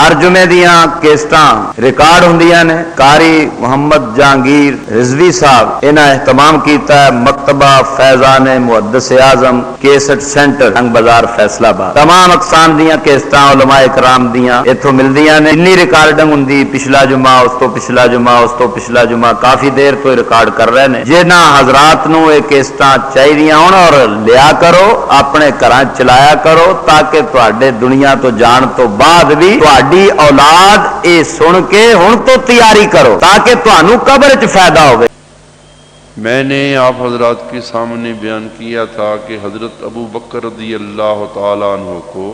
ہر جمعے دیاں کیسٹاں ریکارڈ ہوندیاں نے۔ قاری محمد جہانگیر رضوی صاحب انہاں اہتمام کیتا ہے مکتبہ فیضان محدث اعظم کیسٹ سینٹر رنگ بازار فیصلہ آباد۔ تمام اقسام دیاں کیسٹاں علماء کرام دیاں ایتھوں ملدیاں نے۔ انی ریکارڈنگ ہوندی پچھلا جمعہ اس تو پچھلا جمعہ اس تو پچھلا جمعہ کافی دیر تو ریکارڈ کر رہے نے۔ جنہاں حضرات نو یہ کیسٹاں چاہیدیاں ہون اور لیا کرو اپنے گھراں چلایا کرو تاکہ تواڈے دنیا تو جان تو بعد بھی تواڈی اولاد اے سن کے ہن تو تیاری کرو تاکہ تانوں قبر وچ فائدہ ہوے۔ میں نے آپ حضرات کے سامنے بیان کیا تھا کہ حضرت ابو بکر رضی اللہ تعالیٰ عنہ کو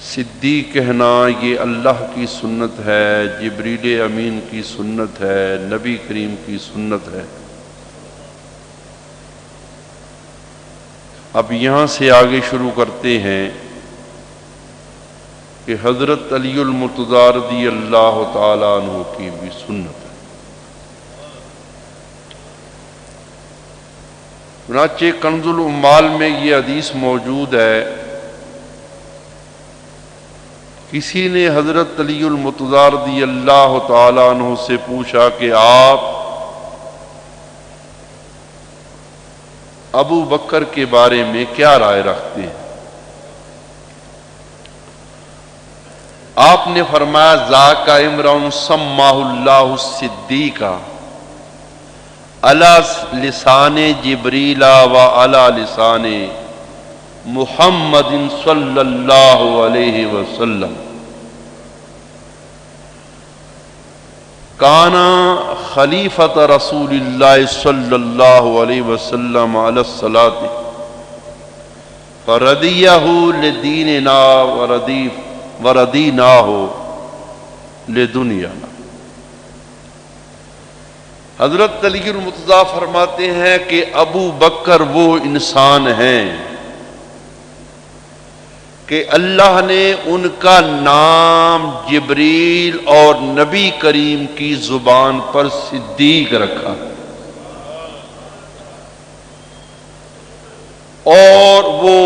صدیق کہنا یہ اللہ کی سنت ہے، جبریل امین کی سنت ہے، نبی کریم کی سنت ہے۔ اب یہاں سے آگے شروع کرتے ہیں کہ حضرت علی المرتضیٰ رضی اللہ تعالیٰ عنہ کی بھی سنت ہے۔ چنانچہ کنز العمال میں یہ حدیث موجود ہے، کسی نے حضرت علی المرتضیٰ رضی اللہ تعالیٰ عنہ سے پوچھا کہ آپ ابو بکر کے بارے میں کیا رائے رکھتے ہیں؟ آپ نے فرمایا ذاک امرؤ سماہ اللہ الصدیقہ علی لسان جبریل و علی لسان محمد صلی اللہ علیہ وسلم کانا خلیفۃ رسول اللہ صلی اللہ علیہ وسلم علی الصلاۃ فرضیہ لدیننا وردیناہ لدنیانا۔ حضرت علی المرتضیٰ فرماتے ہیں کہ ابو بکر وہ انسان ہیں کہ اللہ نے ان کا نام جبریل اور نبی کریم کی زبان پر صدیق رکھا اور وہ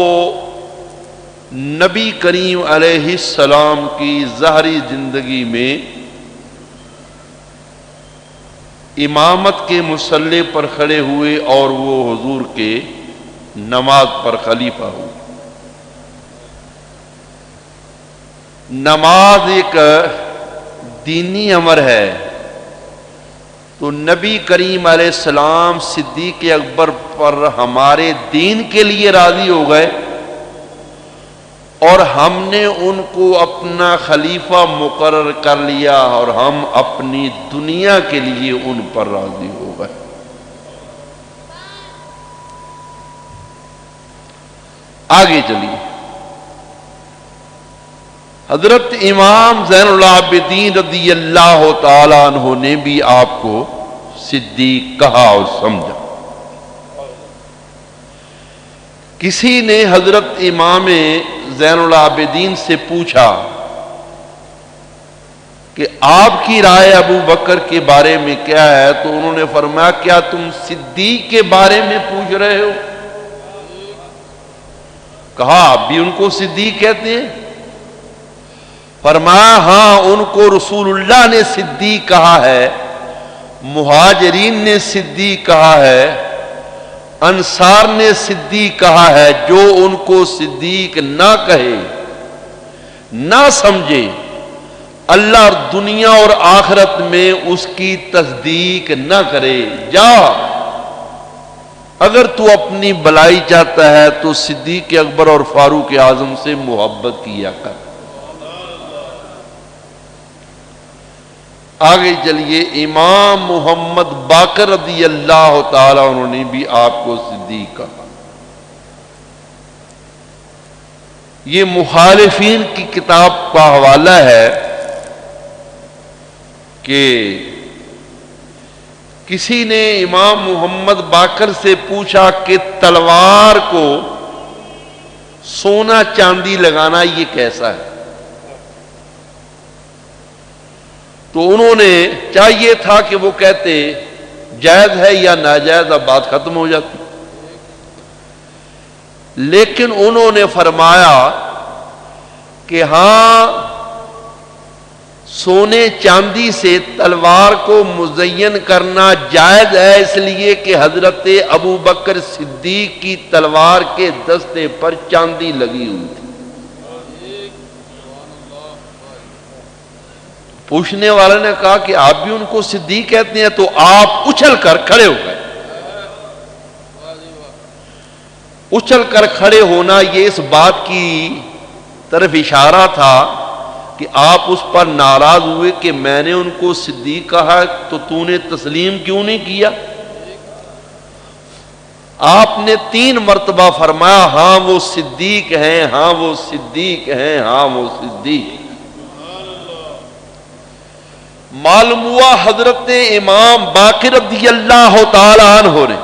نبی کریم علیہ السلام کی ظاہری زندگی میں امامت کے مصلی پر کھڑے ہوئے اور وہ حضور کے نماز پر خلیفہ ہوئے۔ نماز ایک دینی امر ہے تو نبی کریم علیہ السلام صدیق اکبر پر ہمارے دین کے لیے راضی ہو گئے اور ہم نے ان کو اپنا خلیفہ مقرر کر لیا اور ہم اپنی دنیا کے لیے ان پر راضی ہو گئے۔ آگے چلیے، حضرت امام زین العابدین رضی اللہ تعالی عنہ نے بھی آپ کو صدیق کہا اور سمجھا۔ کسی نے حضرت امام زین العابدین سے پوچھا کہ آپ کی رائے ابو بکر کے بارے میں کیا ہے، تو انہوں نے فرمایا کیا تم صدیق کے بارے میں پوچھ رہے ہو؟ کہا آپ بھی ان کو صدیق کہتے ہیں؟ فرمایا ہاں، ان کو رسول اللہ نے صدیق کہا ہے، مہاجرین نے صدیق کہا ہے، انصار نے صدیق کہا ہے۔ جو ان کو صدیق نہ کہے نہ سمجھے اللہ دنیا اور آخرت میں اس کی تصدیق نہ کرے۔ جا اگر تو اپنی بلائی چاہتا ہے تو صدیق اکبر اور فاروق اعظم سے محبت کیا کر۔ آگے چلیے، امام محمد باقر رضی اللہ تعالی انہوں نے بھی آپ کو صدیق کہا۔ یہ مخالفین کی کتاب کا حوالہ ہے کہ کسی نے امام محمد باقر سے پوچھا کہ تلوار کو سونا چاندی لگانا یہ کیسا ہے؟ تو انہوں نے چاہیے تھا کہ وہ کہتے جائز ہے یا ناجائز، اب بات ختم ہو جاتی، لیکن انہوں نے فرمایا کہ ہاں سونے چاندی سے تلوار کو مزین کرنا جائز ہے، اس لیے کہ حضرت ابو بکر صدیق کی تلوار کے دستے پر چاندی لگی ہوئی تھی۔ پوچھنے والے نے کہا کہ آپ بھی ان کو صدیق کہتے ہیں؟ تو آپ اچھل کر کھڑے ہو گئے۔ اچھل کر کھڑے ہونا یہ اس بات کی طرف اشارہ تھا کہ آپ اس پر ناراض ہوئے کہ میں نے ان کو صدیق کہا تو تو نے تسلیم کیوں نہیں کیا؟ آپ نے 3 مرتبہ فرمایا ہاں وہ صدیق ہیں، ہاں وہ صدیق ہیں، ہاں وہ صدیق۔ معلوم ہوا حضرت امام باقر رضی اللہ تعالی عنہ نے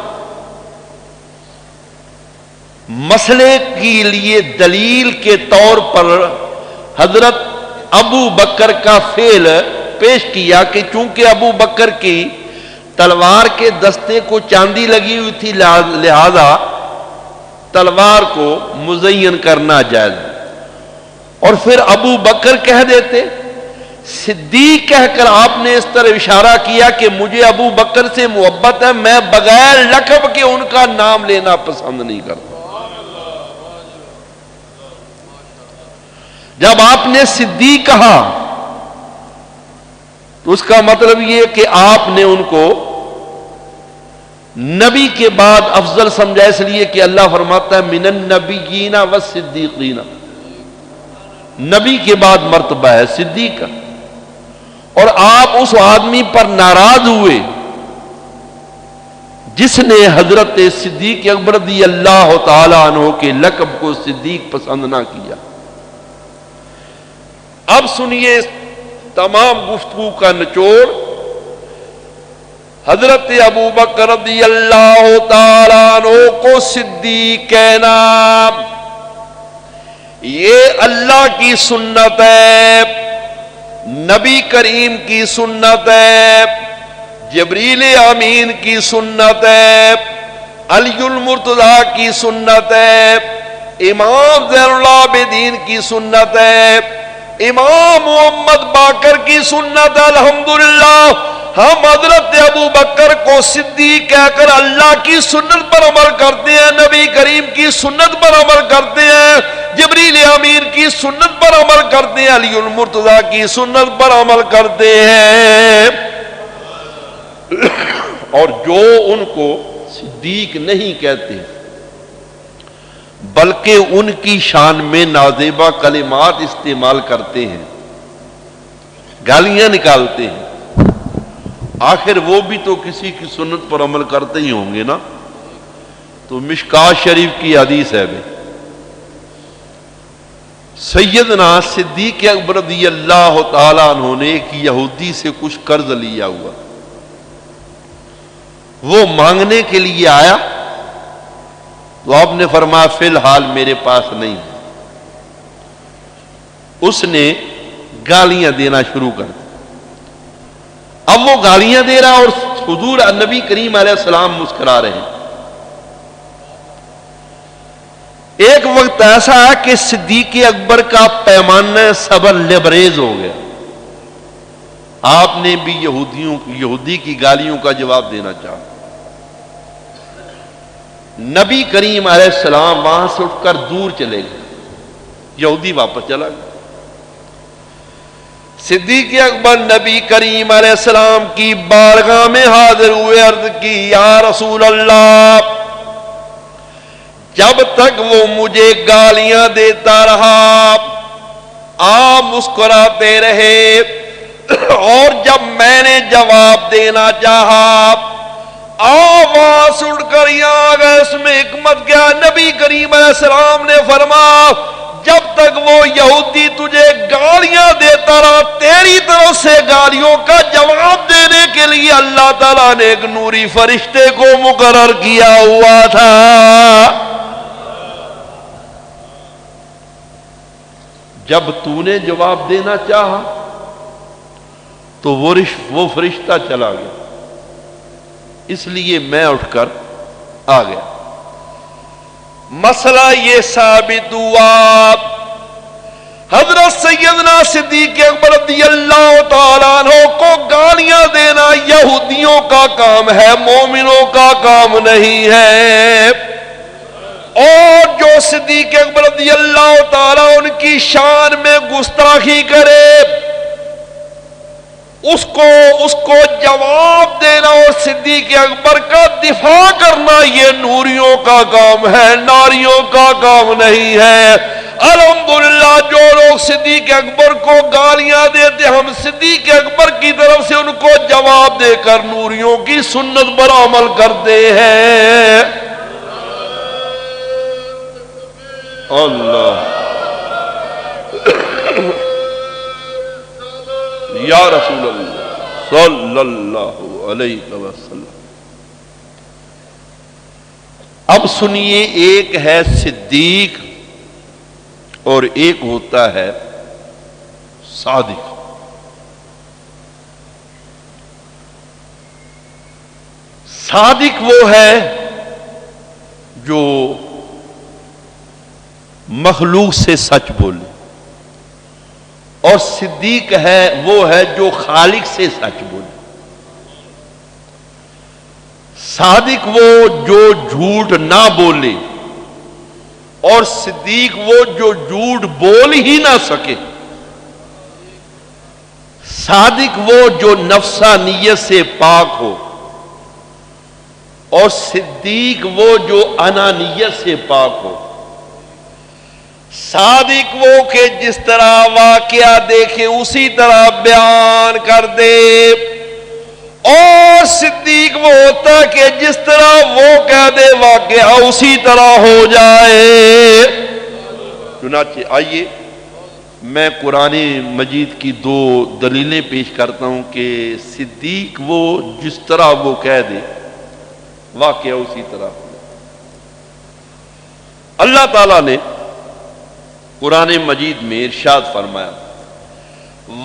مسئلے کے لیے دلیل کے طور پر حضرت ابو بکر کا فعل پیش کیا کہ چونکہ ابو بکر کی تلوار کے دستے کو چاندی لگی ہوئی تھی لہذا تلوار کو مزین کرنا جائز، اور پھر ابو بکر کہہ دیتے۔ صدیق کہہ کر آپ نے اس طرح اشارہ کیا کہ مجھے ابو بکر سے محبت ہے، میں بغیر لقب کے ان کا نام لینا پسند نہیں کرتا۔ جب آپ نے صدیق کہا تو اس کا مطلب یہ کہ آپ نے ان کو نبی کے بعد افضل سمجھا، اس لیے کہ اللہ فرماتا ہے من النبیین والصدیقین، نبی کے بعد مرتبہ ہے صدیق کا، اور آپ اس آدمی پر ناراض ہوئے جس نے حضرت صدیق اکبر رضی اللہ تعالی عنہ کے لقب کو صدیق پسند نہ کیا۔ اب سنیے تمام گفتگو کا نچوڑ۔ حضرت ابو بکر رضی اللہ تعالی عنہ کو صدیق کہنا یہ اللہ کی سنت ہے، نبی کریم کی سنت ہے، جبریل امین کی سنت ہے، علی المرتضی کی سنت ہے، امام زین العابدین کی سنت ہے، امام محمد باقر کی سنت ہے۔ الحمدللہ ہم حضرت ابو بکر کو صدیق کہہ کر اللہ کی سنت پر عمل کرتے ہیں، نبی کریم کی سنت پر عمل کرتے ہیں، جبریل امین کی سنت پر عمل کرتے ہیں، علی المرتضی کی سنت پر عمل کرتے ہیں۔ اور جو ان کو صدیق نہیں کہتے بلکہ ان کی شان میں نازیبہ کلمات استعمال کرتے ہیں، گالیاں نکالتے ہیں، آخر وہ بھی تو کسی کی سنت پر عمل کرتے ہی ہوں گے نا۔ تو مشکات شریف کی حدیث ہے بھائی، سیدنا صدیق اکبر رضی اللہ تعالیٰ عنہ نے ایک یہودی سے کچھ قرض لیا ہوا، وہ مانگنے کے لیے آیا تو آپ نے فرمایا فی الحال میرے پاس نہیں۔ اس نے گالیاں دینا شروع کر دی۔ اب وہ گالیاں دے رہا اور حضور نبی کریم علیہ السلام مسکرا رہے ہیں۔ ایک وقت ایسا ہے کہ صدیق اکبر کا پیمانہ صبر لبریز ہو گیا، آپ نے بھی یہودی کی گالیوں کا جواب دینا چاہا۔ نبی کریم علیہ السلام وہاں سے اٹھ کر دور چلے گئے، یہودی واپس چلا گیا۔ صدیق اکبر نبی کریم علیہ السلام کی بارگاہ میں حاضر ہوئے، عرض کی یا رسول اللہ، جب تک وہ مجھے گالیاں دیتا رہا آپ مسکراتے رہے، اور جب میں نے جواب دینا چاہا آواز اٹھ کر یہاں آ گئے۔ اس میں حکمت کیا؟ نبی کریم علیہ السلام نے فرمایا جب تک وہ یہودی تجھے گالیاں دیتا رہا تیری طرف سے گالیوں کا جواب دینے کے لیے اللہ تعالیٰ نے ایک نوری فرشتے کو مقرر کیا ہوا تھا۔ جب تو نے جواب دینا چاہا تو وہ فرشتہ چلا گیا، اس لیے میں اٹھ کر آ گیا۔ مسئلہ یہ ثابت ہوا حضرت سیدنا صدیق اکبر رضی اللہ تعالیٰ عنہ کو گالیاں دینا یہودیوں کا کام ہے، مومنوں کا کام نہیں ہے۔ اور جو صدیق اکبر رضی اللہ تعالیٰ ان کی شان میں گستاخی کرے اس کو جواب دینا اور صدیق اکبر کا دفاع کرنا یہ نوریوں کا کام ہے، ناریوں کا کام نہیں ہے۔ الحمدللہ جو لوگ صدیق اکبر کو گالیاں دیتے ہم صدیق اکبر کی طرف سے ان کو جواب دے کر نوریوں کی سنت پر عمل کرتے ہیں۔ اللہ یا رسول اللہ صلی اللہ علیہ وسلم۔ اب سنیے، ایک ہے صدیق اور ایک ہوتا ہے صادق۔ صادق وہ ہے جو مخلوق سے سچ بولے، اور صدیق وہ ہے جو خالق سے سچ بولے۔ صادق وہ جو جھوٹ نہ بولے، اور صدیق وہ جو جھوٹ بول ہی نہ سکے۔ صادق وہ جو نفسانیت سے پاک ہو، اور صدیق وہ جو انانیت سے پاک ہو۔ صادق وہ کہ جس طرح واقعہ دیکھے اسی طرح بیان کر دے، اور صدیق وہ ہوتا کہ جس طرح وہ کہہ دے واقعہ اسی طرح ہو جائے۔ چنانچہ آئیے میں قرآن مجید کی دو دلیلیں پیش کرتا ہوں کہ صدیق وہ جس طرح وہ کہہ دے واقعہ اسی طرح ہو جائے۔ اللہ تعالیٰ نے قرآن مجید میں ارشاد فرمایا،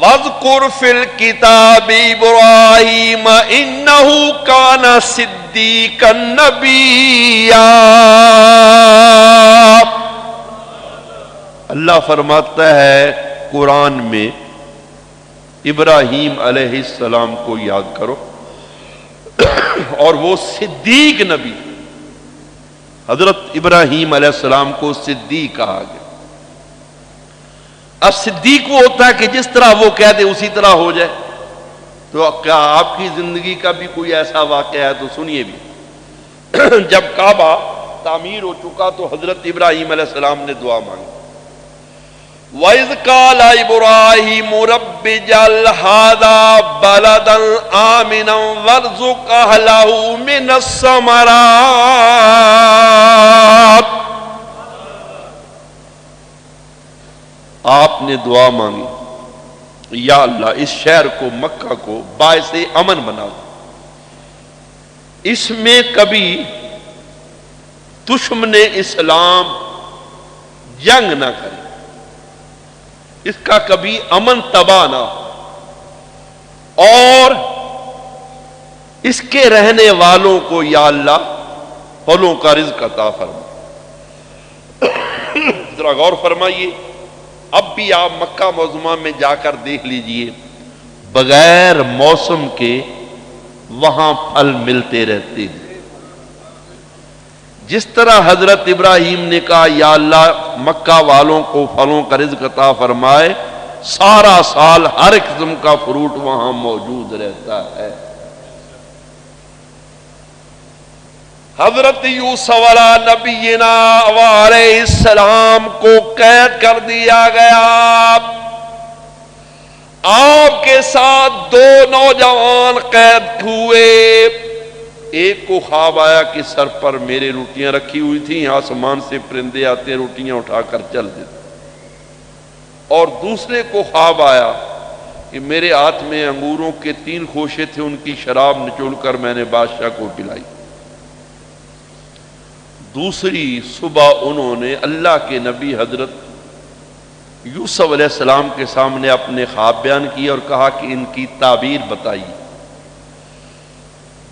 وَاذْكُرْ فِي الْكِتَابِ إِبْرَاهِيمَ إِنَّهُ كَانَ صِدِّيقًا نَبِيًّا۔ اللہ فرماتا ہے قرآن میں ابراہیم علیہ السلام کو یاد کرو، اور وہ صدیق نبی۔ حضرت ابراہیم علیہ السلام کو صدیق کہا گیا۔ اب صدیق وہ ہوتا ہے کہ جس طرح وہ کہہ دے اسی طرح ہو جائے۔ تو کیا آپ کی زندگی کا بھی کوئی ایسا واقعہ ہے تو سنیے بھی۔ جب کعبہ تعمیر ہو چکا تو حضرت ابراہیم علیہ السلام نے دعا مانگی، وَإِذْ قَالَ إِبْرَاهِيمُ رَبِّ اجْعَلْ هَٰذَا بَلَدًا آمِنًا وَارْزُقْ أَهْلَهُ مِنَ الثَّمَرَاتِ۔ آپ نے دعا مانگی، یا اللہ اس شہر کو، مکہ کو باعث امن بنا دو، اس میں کبھی دشمن اسلام جنگ نہ کرے، اس کا کبھی امن تباہ نہ ہو، اور اس کے رہنے والوں کو یا اللہ پھلوں کا رزق عطا فرما۔ ذرا غور فرمائیے، اب بھی آپ مکہ معظمہ میں جا کر دیکھ لیجئے، بغیر موسم کے وہاں پھل ملتے رہتے ہیں۔ جس طرح حضرت ابراہیم نے کہا یا اللہ مکہ والوں کو پھلوں کا رزق عطا فرمائے، سارا سال ہر قسم کا فروٹ وہاں موجود رہتا ہے۔ حضرت یوسف علیہ نبینا علیہ السلام کو قید کر دیا گیا، آپ کے ساتھ دو نوجوان قید ہوئے۔ ایک کو خواب آیا کہ سر پر میرے روٹیاں رکھی ہوئی تھیں، آسمان سے پرندے آتے روٹیاں اٹھا کر چل دیتے، اور دوسرے کو خواب آیا کہ میرے ہاتھ میں انگوروں کے 3 خوشے تھے، ان کی شراب نچوڑ کر میں نے بادشاہ کو پلائی۔ دوسری صبح انہوں نے اللہ کے نبی حضرت یوسف علیہ السلام کے سامنے اپنے خواب بیان کیے اور کہا کہ ان کی تعبیر بتائیے۔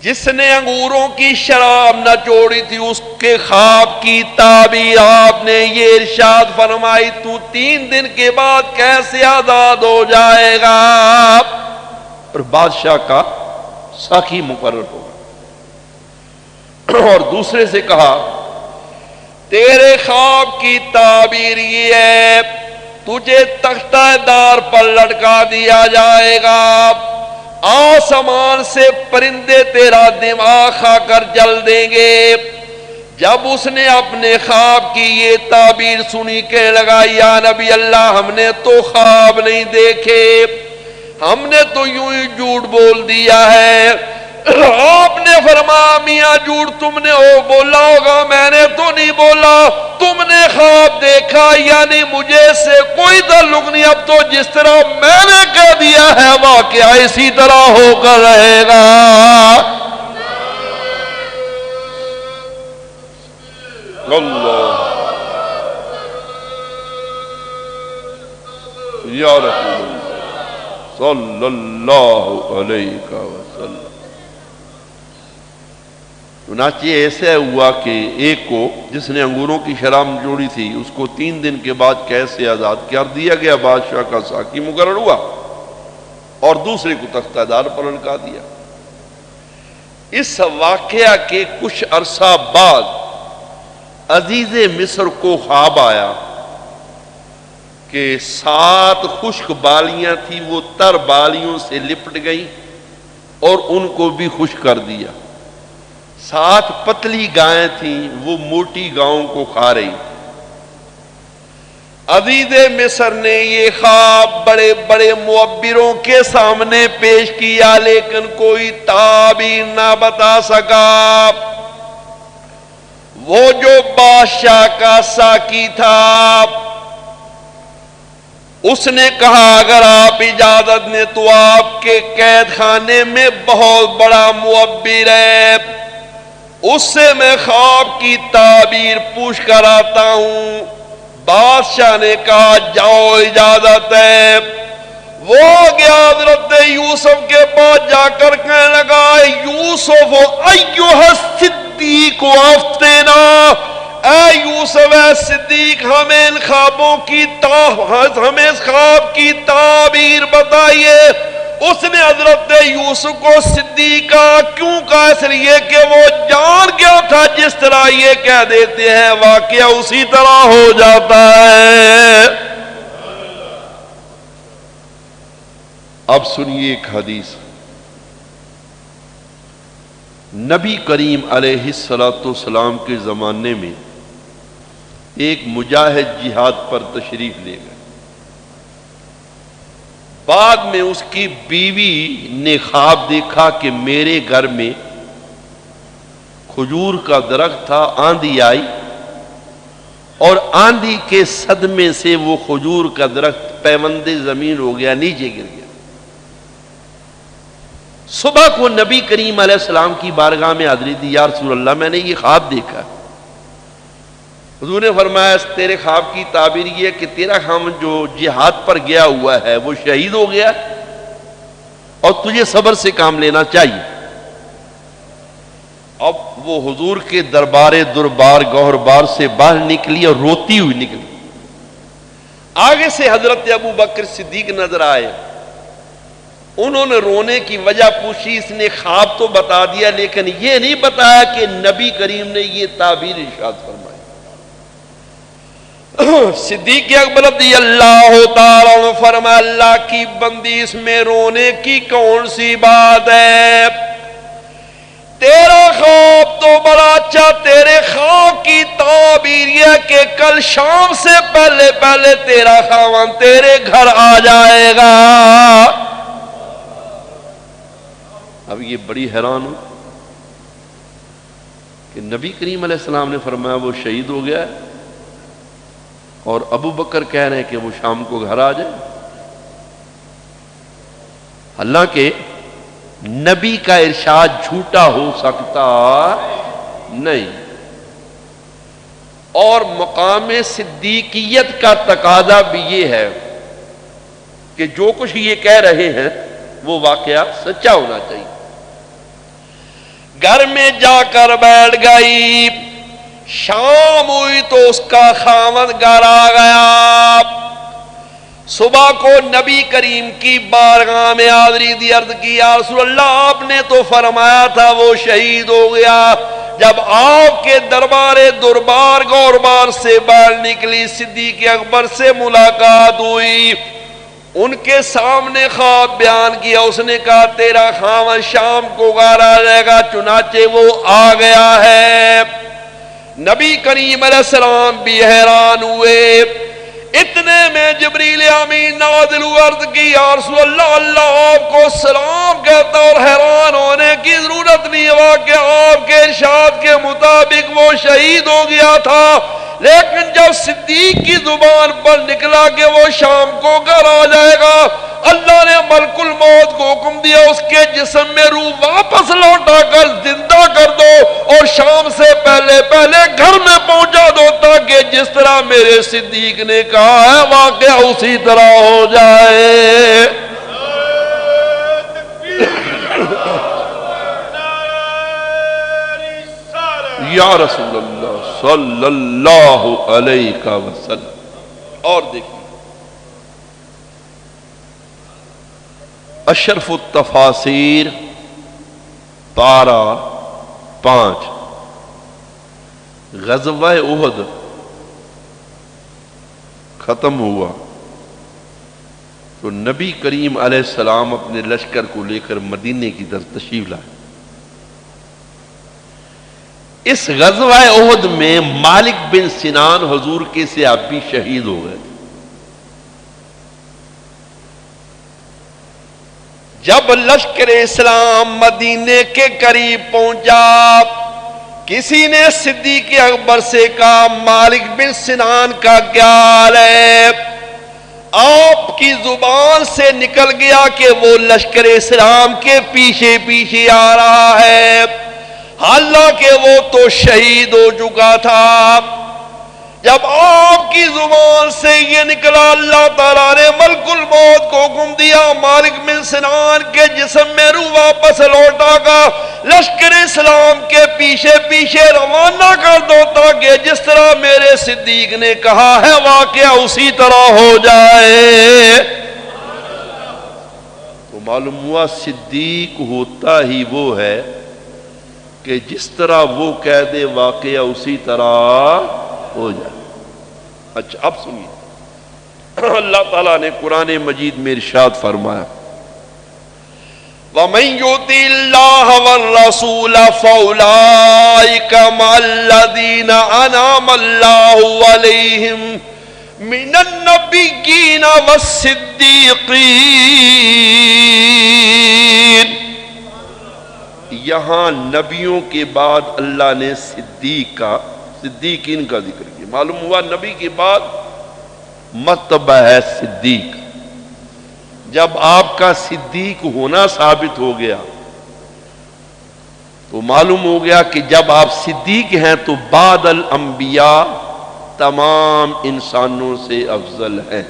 جس نے انگوروں کی شراب نہ چھوڑی تھی اس کے خواب کی تعبیر آپ نے یہ ارشاد فرمائی تو 3 دن کے بعد کیسے آزاد ہو جائے گا، اور بادشاہ کا ساقی مقرر ہوگا۔ اور دوسرے سے کہا تیرے خواب کی تعبیر یہ ہے تجھے تختہ دار پر لٹکا دیا جائے گا، آسمان سے پرندے تیرا دماغ کھا کر جل دیں گے۔ جب اس نے اپنے خواب کی یہ تعبیر سنی کہنے لگا یا نبی اللہ ہم نے تو خواب نہیں دیکھے، ہم نے تو یوں ہی جھوٹ بول دیا ہے۔ آپ نے فرمایا میاں جھوٹ تم نے بولا ہوگا، میں نے تو نہیں بولا، تم نے خواب دیکھا یعنی مجھے سے کوئی تعلق نہیں، اب تو جس طرح میں نے کہہ دیا ہے واقعہ اسی طرح ہو کر رہے گا۔ اللہ یا رسول اللہ صلی اللہ علیہ وسلم۔ چنانچہ ایسا ہوا کہ ایک کو جس نے انگوروں کی شراب جوڑی تھی اس کو 3 دن کے بعد کیسے آزاد کر دیا گیا، بادشاہ کا ساقی مقرر ہوا، اور دوسرے کو تختہ دار پر لٹکا دیا۔ اس واقعہ کے کچھ عرصہ بعد عزیز مصر کو خواب آیا کہ 7 خشک بالیاں تھیں وہ تر بالیوں سے لپٹ گئیں اور ان کو بھی خشک کر دیا، 7 پتلی گائیں تھیں وہ موٹی گاؤں کو کھا رہی۔ عزیز مصر نے یہ خواب بڑے بڑے معبروں کے سامنے پیش کیا لیکن کوئی تعبیر نہ بتا سکا۔ وہ جو بادشاہ کا ساقی تھا اس نے کہا اگر آپ اجازت نے تو آپ کے قید خانے میں بہت بڑا معبر ہے، اس سے میں خواب کی تعبیر پوچھ کر آتا ہوں۔ بادشاہ نے کہا جاؤ اجازت ہے۔ وہ گیا حضرت یوسف کے پاس جا کر کہنے لگا یوسف ایھا الصدیق افتنا، اے یوسف اے صدیق ہمیں ان خوابوں کی ہمیں اس خواب کی تعبیر بتائیے۔ اس نے حضرت یوسف کو صدیقہ کیوں کہا، اس لیے کہ وہ جان گیا تھا جس طرح یہ کہہ دیتے ہیں واقعہ اسی طرح ہو جاتا ہے۔ اب سنیے ایک حدیث، نبی کریم علیہ الصلوۃ والسلام کے زمانے میں ایک مجاہد جہاد پر تشریف لے گئے، بعد میں اس کی بیوی نے خواب دیکھا کہ میرے گھر میں کھجور کا درخت تھا، آندھی آئی اور آندھی کے صدمے سے وہ کھجور کا درخت پیوند زمین ہو گیا، نیچے گر گیا۔ صبح کو نبی کریم علیہ السلام کی بارگاہ میں حاضری دی، یا رسول اللہ میں نے یہ خواب دیکھا۔ حضور نے فرمایا تیرے خواب کی تعبیر یہ کہ تیرا خاوند جو جہاد پر گیا ہوا ہے وہ شہید ہو گیا اور تجھے صبر سے کام لینا چاہیے۔ اب وہ حضور کے دربار گوہر بار سے باہر نکلی اور روتی ہوئی نکلی۔ آگے سے حضرت ابو بکر صدیق نظر آئے، انہوں نے رونے کی وجہ پوچھی، اس نے خواب تو بتا دیا لیکن یہ نہیں بتایا کہ نبی کریم نے یہ تعبیر ارشاد فرمائی۔ صدیق اکبر رضی اللہ تعالی عنہ فرمایا اللہ کی بندی اس میں رونے کی کون سی بات ہے، تیرا خواب تو بڑا اچھا، تیرے خواب کی تعبیر یہ کہ کل شام سے پہلے پہلے تیرا خاوند تیرے گھر آ جائے گا۔ اب یہ بڑی حیران ہوں کہ نبی کریم علیہ السلام نے فرمایا وہ شہید ہو گیا ہے اور ابو بکر کہہ رہے ہیں کہ وہ شام کو گھر آ جائے۔ حالانکہ نبی کا ارشاد جھوٹا ہو سکتا نہیں، اور مقام صدیقیت کا تقاضا بھی یہ ہے کہ جو کچھ یہ کہہ رہے ہیں وہ واقعہ سچا ہونا چاہیے۔ گھر میں جا کر بیٹھ گئی. شام ہوئی تو اس کا خاوند گھر آ گیا. صبح کو نبی کریم کی بارگاہ میں حاضری دی، عرض کی یا رسول اللہ آپ نے تو فرمایا تھا وہ شہید ہو گیا. جب آپ کے دربار گوربار سے باہر نکلی، صدیق اکبر سے ملاقات ہوئی، ان کے سامنے خواب بیان کیا. اس نے کہا تیرا خاوند شام کو گھر آ جائے گا. چنانچہ وہ آ گیا ہے. نبی کریم علیہ السلام بھی حیران ہوئے. اتنے میں جبریل امین نازل ہوا، عرض کی یا رسول اللہ اللہ آپ کو سلام کہتا. اور حیران ہونے کی ضرورت نہیں ہوا کہ آپ کے ارشاد کے مطابق وہ شہید ہو گیا تھا. لیکن جب صدیق کی زبان پر نکلا کہ وہ شام کو گھر آ جائے گا، اللہ نے ملک الموت کو حکم دیا اس کے جسم میں روح واپس لوٹا کر زندہ کر دو اور شام سے پہلے گھر میں پہنچا دو، تاکہ جس طرح میرے صدیق نے کہا ہے واقعہ اسی طرح ہو جائے. یا رسول اللہ صلی اللہ علیہ وسلم. اور دیکھیے اشرف التفاسیر پارہ 5، غزوہ احد ختم ہوا تو نبی کریم علیہ السلام اپنے لشکر کو لے کر مدینے کی طرف تشریف لائے. اس غزوہ احد میں مالک بن سنان حضور کے صحابی شہید ہو گئے. جب لشکر اسلام مدینے کے قریب پہنچا، کسی نے صدیق اکبر سے کہا مالک بن سنان کا کیا حال ہے؟ آپ کی زبان سے نکل گیا کہ وہ لشکر اسلام کے پیچھے پیچھے آ رہا ہے، حالانکہ وہ تو شہید ہو چکا تھا. جب آپ کی زبان سے یہ نکلا، اللہ تعالیٰ نے ملک الموت کو حکم دیا مالک بن سنان کے جسم میں روح واپس لوٹا کر لشکر اسلام کے پیچھے پیچھے روانہ کر دو، تاکہ جس طرح میرے صدیق نے کہا ہے واقعہ اسی طرح ہو جائے. تو معلوم ہوا صدیق ہوتا ہی وہ ہے کہ جس طرح وہ کہہ دے واقعہ اسی طرح ہو جائے. اچھا اب سنیے، اللہ تعالیٰ نے قرآن مجید میں ارشاد فرمایا وَمَن يُطِعِ اللَّهَ وَالرَّسُولَ فَأُولَٰئِكَ مَعَ الَّذِينَ أَنْعَمَ اللَّهُ عَلَيْهِم مِّنَ النَّبِيِّينَ وَالصِّدِّيقِينَ. یہاں نبیوں کے بعد اللہ نے صدیقین کا ذکر کیا. معلوم ہوا نبی کے بعد مرتبہ ہے صدیق. جب آپ کا صدیق ہونا ثابت ہو گیا تو معلوم ہو گیا کہ جب آپ صدیق ہیں تو بعد الانبیاء تمام انسانوں سے افضل ہیں.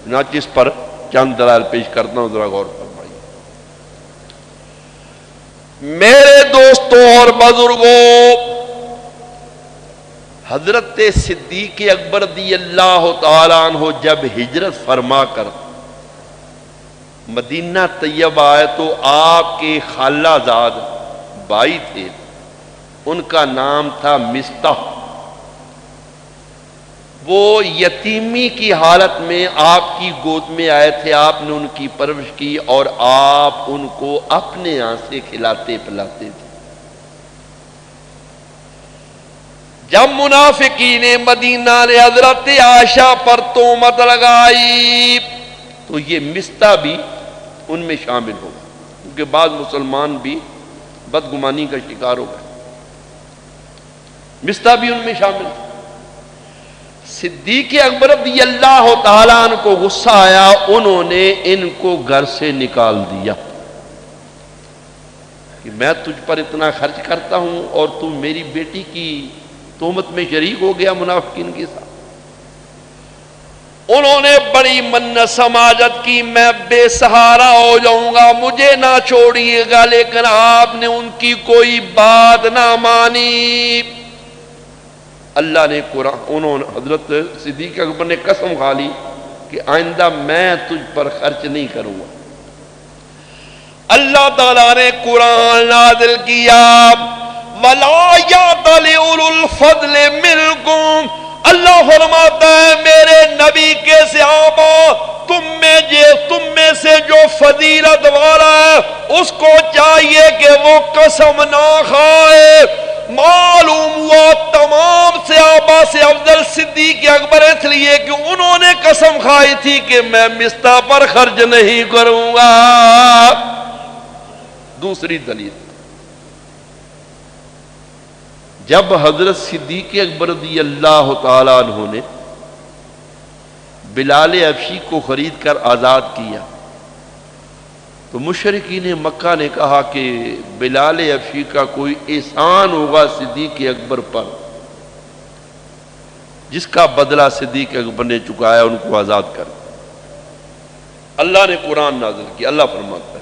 چنانچہ اس پر چند دلائل پیش کرتا ہوں، ذرا غور فرمائیے. میرے دوستوں اور بزرگوں، حضرت صدیق اکبر رضی اللہ تعالیٰ عنہ جب ہجرت فرما کر مدینہ طیبہ آئے تو آپ کے خالہ زاد بھائی تھے، ان کا نام تھا مصطح. وہ یتیمی کی حالت میں آپ کی گود میں آئے تھے، آپ نے ان کی پرورش کی اور آپ ان کو اپنے یہاں سے کھلاتے پلاتے تھے. جب منافقین مدینہ نے حضرت عائشہ پر تہمت لگائی تو یہ مصطح بھی ان میں شامل ہو گئے، کیونکہ بعض مسلمان بھی بدگمانی کا شکار ہو گئے. مصطح بھی ان میں شامل تھے. صدیق اکبر رضی اللہ تعالیٰ عنہ کو غصہ آیا، انہوں نے ان کو گھر سے نکال دیا کہ میں تجھ پر اتنا خرچ کرتا ہوں اور تم میری بیٹی کی تہمت میں شریک ہو گیا منافقین کے ساتھ. انہوں نے بڑی منت سماجت کی، میں بے سہارا ہو جاؤں گا، مجھے نہ چھوڑیے گا، لیکن آپ نے ان کی کوئی بات نہ مانی۔ اللہ نے قرآن، انہوں نے حضرت صدیق اکبر نے قسم کھا لی کہ آئندہ میں تجھ پر خرچ نہیں کروں گا۔ اللہ تعالیٰ نے قرآن نازل کیا، وَلَا يَأْتَلِ أُولُو الْفَضْلِ مِنْكُمْ، اللہ فرماتا ہے میرے نبی کے صحابہ، تم میں سے جو فضیلت والا ہے اس کو چاہیے کہ وہ قسم نہ کھائے۔ معلوم ہوا تمام صحابہ سے افضل صدیق اکبر اس لیے کہ انہوں نے قسم کھائی تھی کہ میں مستہ پر خرچ نہیں کروں گا۔ دوسری دلیل، جب حضرت صدیق اکبر رضی اللہ تعالی عنہ نے بلال حبشی کو خرید کر آزاد کیا تو مشرکین مکہ نے کہا کہ بلال حبشی کا کوئی احسان ہوگا صدیق اکبر پر، جس کا بدلہ صدیق اکبر نے چکایا، ان کو آزاد کر۔ اللہ نے قرآن نازل کیا، اللہ فرماتا ہے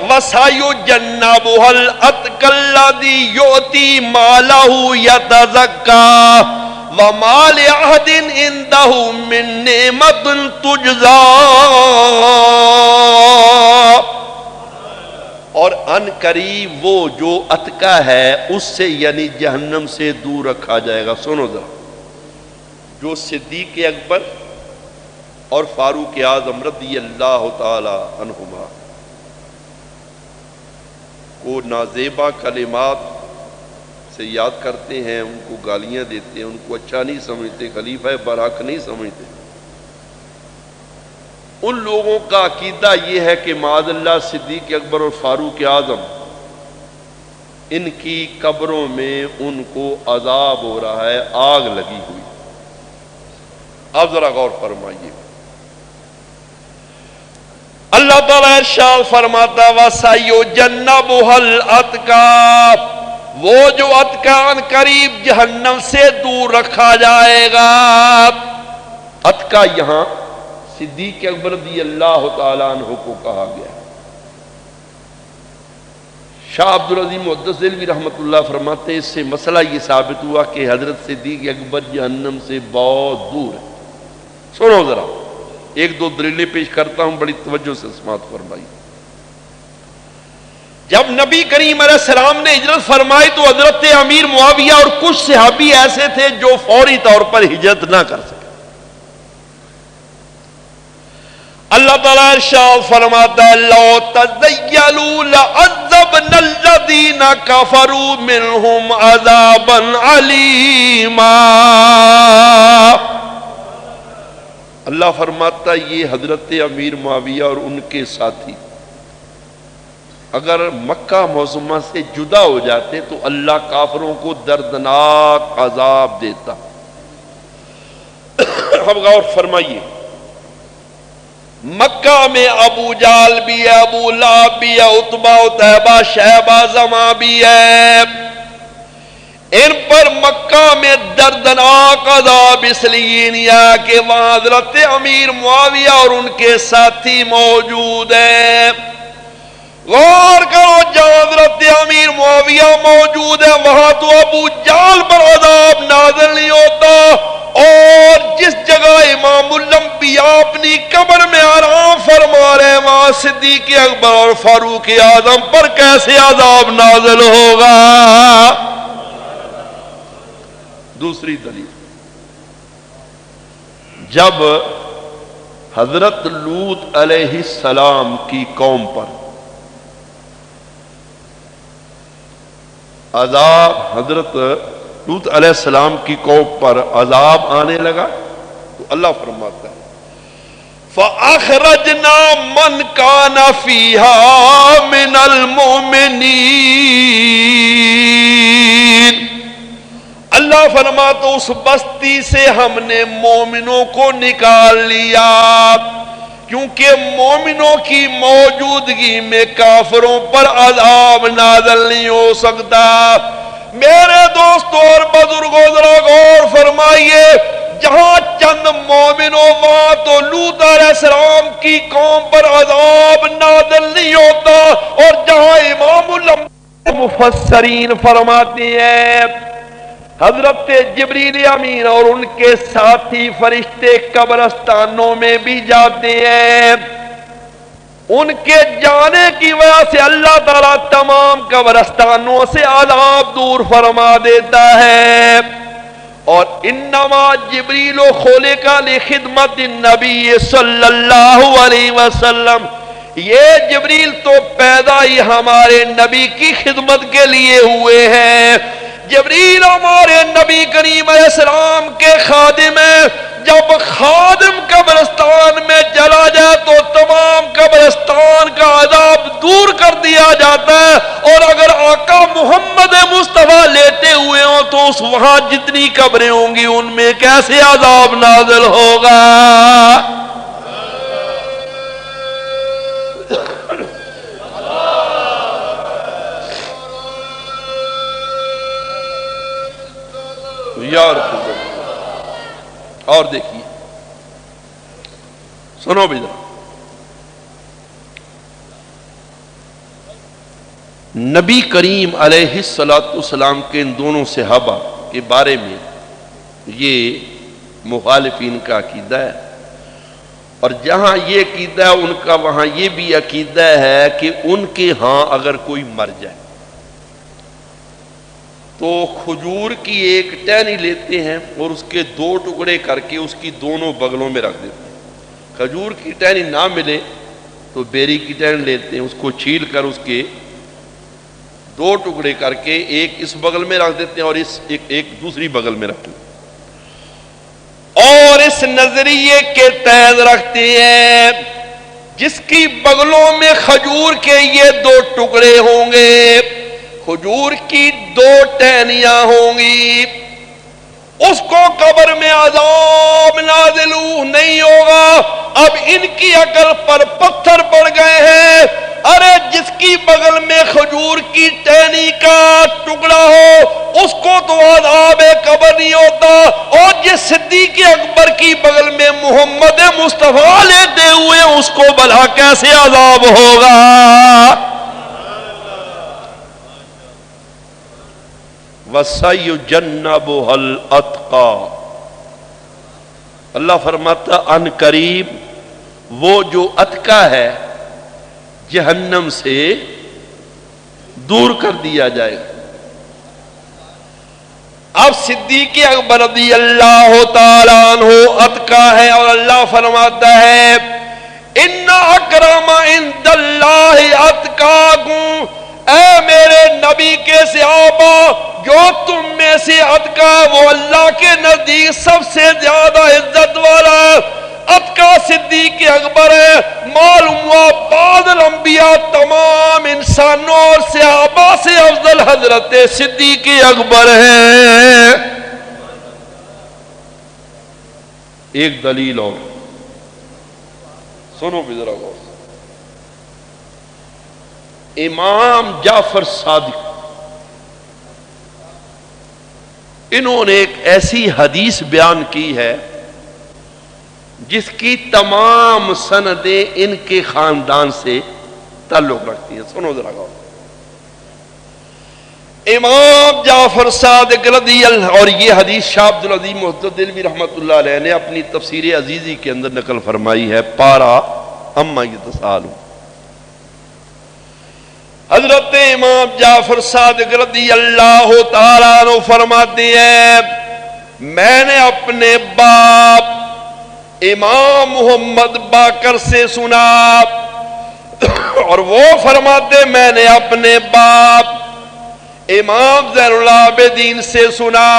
وَسَيُجَنَّبُهَا الْأَتْقَى الَّذِي يُؤْتِي مَالَهُ يَتَزَكَّىٰ وَمَا لِأَحَدٍ عِندَهُ مِن نِّعْمَةٍ تُجْزَىٰ، اور ان قریب وہ جو اتقا ہے اس سے یعنی جہنم سے دور رکھا جائے گا۔ سنو ذرا، جو صدیق اکبر اور فاروق اعظم رضی اللہ تعالی عنہما کو نازیبا کلمات سے یاد کرتے ہیں، ان کو گالیاں دیتے ہیں، ان کو اچھا نہیں سمجھتے، خلیفہ برحق نہیں سمجھتے، ان لوگوں کا عقیدہ یہ ہے کہ معاذ اللہ صدیق اکبر اور فاروق اعظم ان کی قبروں میں ان کو عذاب ہو رہا ہے، آگ لگی ہوئی۔ اب ذرا غور فرمائیے، اللہ تعالیٰ ارشاد فرماتا وَسَيُجَنَّبُهَا الْأَتْقَىٰ، وہ جو اتقا ان قریب جہنم سے دور رکھا جائے گا۔ اتقا یہاں صدیق اکبر رضی اللہ تعالیٰ عنہ کو کہا گیا۔ شاہ عبدالعظیم محدث دہلوی رحمۃ اللہ فرماتے ہیں اس سے مسئلہ یہ ثابت ہوا کہ حضرت صدیق اکبر جہنم سے بہت دور ہے۔ سنو ذرا، ایک دو دلیلیں پیش کرتا ہوں، بڑی توجہ سے سماعت فرمائی۔ جب نبی کریم علیہ السلام نے ہجرت فرمائی تو حضرت امیر معاویہ اور کچھ صحابی ایسے تھے جو فوری طور پر ہجرت نہ کر سکے۔ اللہ تعالیٰ ارشاد فرماتا ہے لو تزیلوا لعذبنا الذین کفروا منہم عذابا علیما۔ اللہ فرماتا یہ حضرت امیر معاویہ اور ان کے ساتھی اگر مکہ معظمہ سے جدا ہو جاتے تو اللہ کافروں کو دردناک عذاب دیتا۔ اب غور فرمائیے، مکہ میں ابو جال بھی ہے، ابو لہب بھی ہے، عتبہ عتیبہ شیبہ زماں بھی ہے، ان پر مکہ میں دردناک عذاب اس لیے نہیں آیا کہ وہاں حضرت امیر معاویہ اور ان کے ساتھی موجود ہیں۔ غور کرو، جہاں حضرت امیر معاویہ موجود ہے وہاں تو ابو جال پر عذاب نازل نہیں ہوتا، اور جس جگہ امام الانبیاء اپنی قبر میں آرام فرما رہے ہیں وہاں صدیق اکبر اور فاروق اعظم پر کیسے عذاب نازل ہوگا؟ دوسری دلیل، جب حضرت لوط علیہ السلام کی قوم پر عذاب، حضرت لوط علیہ السلام کی قوم پر عذاب آنے لگا تو اللہ فرماتا ہے فَأَخْرَجْنَا مَنْ كَانَ فِيهَا مِنَ الْمُؤْمِنِينَ۔ اللہ فرماتا اس بستی سے ہم نے مومنوں کو نکال لیا، کیونکہ مومنوں کی موجودگی میں کافروں پر عذاب نازل نہیں ہو سکتا۔ میرے دوستوں اور بزرگوں ذرا غور فرمائیے، جہاں چند مومنوں وہاں تو لوط علیہ السلام کی قوم پر عذاب نازل نہیں ہوتا، اور جہاں امام الانبیاء مفسرین فرماتے ہیں حضرت جبریل امین اور ان کے ساتھی فرشتے قبرستانوں میں بھی جاتے ہیں، ان کے جانے کی وجہ سے اللہ تعالیٰ تمام قبرستانوں سے عذاب دور فرما دیتا ہے۔ اور انما جبریل خلق لخدمت النبی صلی اللہ علیہ وسلم، یہ جبریل تو پیدا ہی ہمارے نبی کی خدمت کے لیے ہوئے ہیں۔ جبریل ہمارے نبی کریم علیہ السلام کے خادم ہیں۔ جب خادم قبرستان میں چلا جائے تو تمام قبرستان کا عذاب دور کر دیا جاتا ہے، اور اگر آقا محمد مصطفیٰ لیتے ہوئے ہوں تو اس وہاں جتنی قبریں ہوں گی ان میں کیسے عذاب نازل ہوگا؟ یا رسول اللہ۔ اور دیکھیے، سنو بھی ذرا، نبی کریم علیہ السلام کے ان دونوں صحابہ کے بارے میں یہ مخالفین کا عقیدہ ہے، اور جہاں یہ عقیدہ ہے ان کا وہاں یہ بھی عقیدہ ہے کہ ان کے ہاں اگر کوئی مر جائے تو کھجور کی ایک ٹہنی لیتے ہیں اور اس کے 2 ٹکڑے کر کے اس کی دونوں بغلوں میں رکھ دیتے ہیں۔ کھجور کی ٹہنی نہ ملے تو بیری کی ٹہنی لیتے ہیں، اس کو چھیل کر اس کے 2 ٹکڑے کر کے ایک اس بغل میں رکھ دیتے ہیں اور ایک دوسری بغل میں رکھتے ہیں، اور اس نظریے کے تحت رکھتے ہیں جس کی بغلوں میں کھجور کے یہ 2 ٹکڑے ہوں گے، کھجور کی 2 ٹہنیاں ہوں گی، اس کو قبر میں عذاب نازل نہیں ہوگا۔ اب ان کی عقل پر پتھر پڑ گئے ہیں، ارے جس کی بغل میں کھجور کی ٹہنی کا ٹکڑا ہو اس کو تو عذاب قبر نہیں ہوتا، اور جس صدیق اکبر کی بغل میں محمد مصطفیٰ لیتے ہوئے اس کو بھلا کیسے عذاب ہوگا؟ وَسَيُجَنَّبُهَا الْأَتْقَى، اللہ فرماتا ان قریب وہ جو اتقا ہے جہنم سے دور کر دیا جائے گا۔ اب صدیق اکبر رضی اللہ تعالیٰ عنہ اتقا ہے، اور اللہ فرماتا ہے ان اکرم عند اللہ اتقاکم، اے میرے نبی کے صحابہ جو تم میں سے اتقا وہ اللہ کے نزدیک سب سے زیادہ عزت والا ہے۔ اتقا صدیق اکبر ہے، معلوم ہوا بعد الانبیاء تمام انسانوں اور صحابہ سے افضل حضرت صدیق اکبر ہے۔ ایک دلیل اور سنو بھی ذرا غور سے، امام جعفر صادق انہوں نے ایک ایسی حدیث بیان کی ہے جس کی تمام سندیں ان کے خاندان سے تعلق رکھتی ہیں، سنو ذرا غور۔ امام جعفر صادق رضی اللہ، اور یہ حدیث شاہ عبد العزیز محدث دہلوی رحمۃ اللہ علیہ نے اپنی تفسیر عزیزی کے اندر نقل فرمائی ہے، پارہ اما یتساءلون۔ حضرت امام جعفر صادق رضی اللہ تعالیٰ عنہ فرماتے ہیں میں نے اپنے باپ امام محمد باقر سے سنا، اور وہ فرماتے میں نے اپنے باپ امام زین العابدین سے سنا،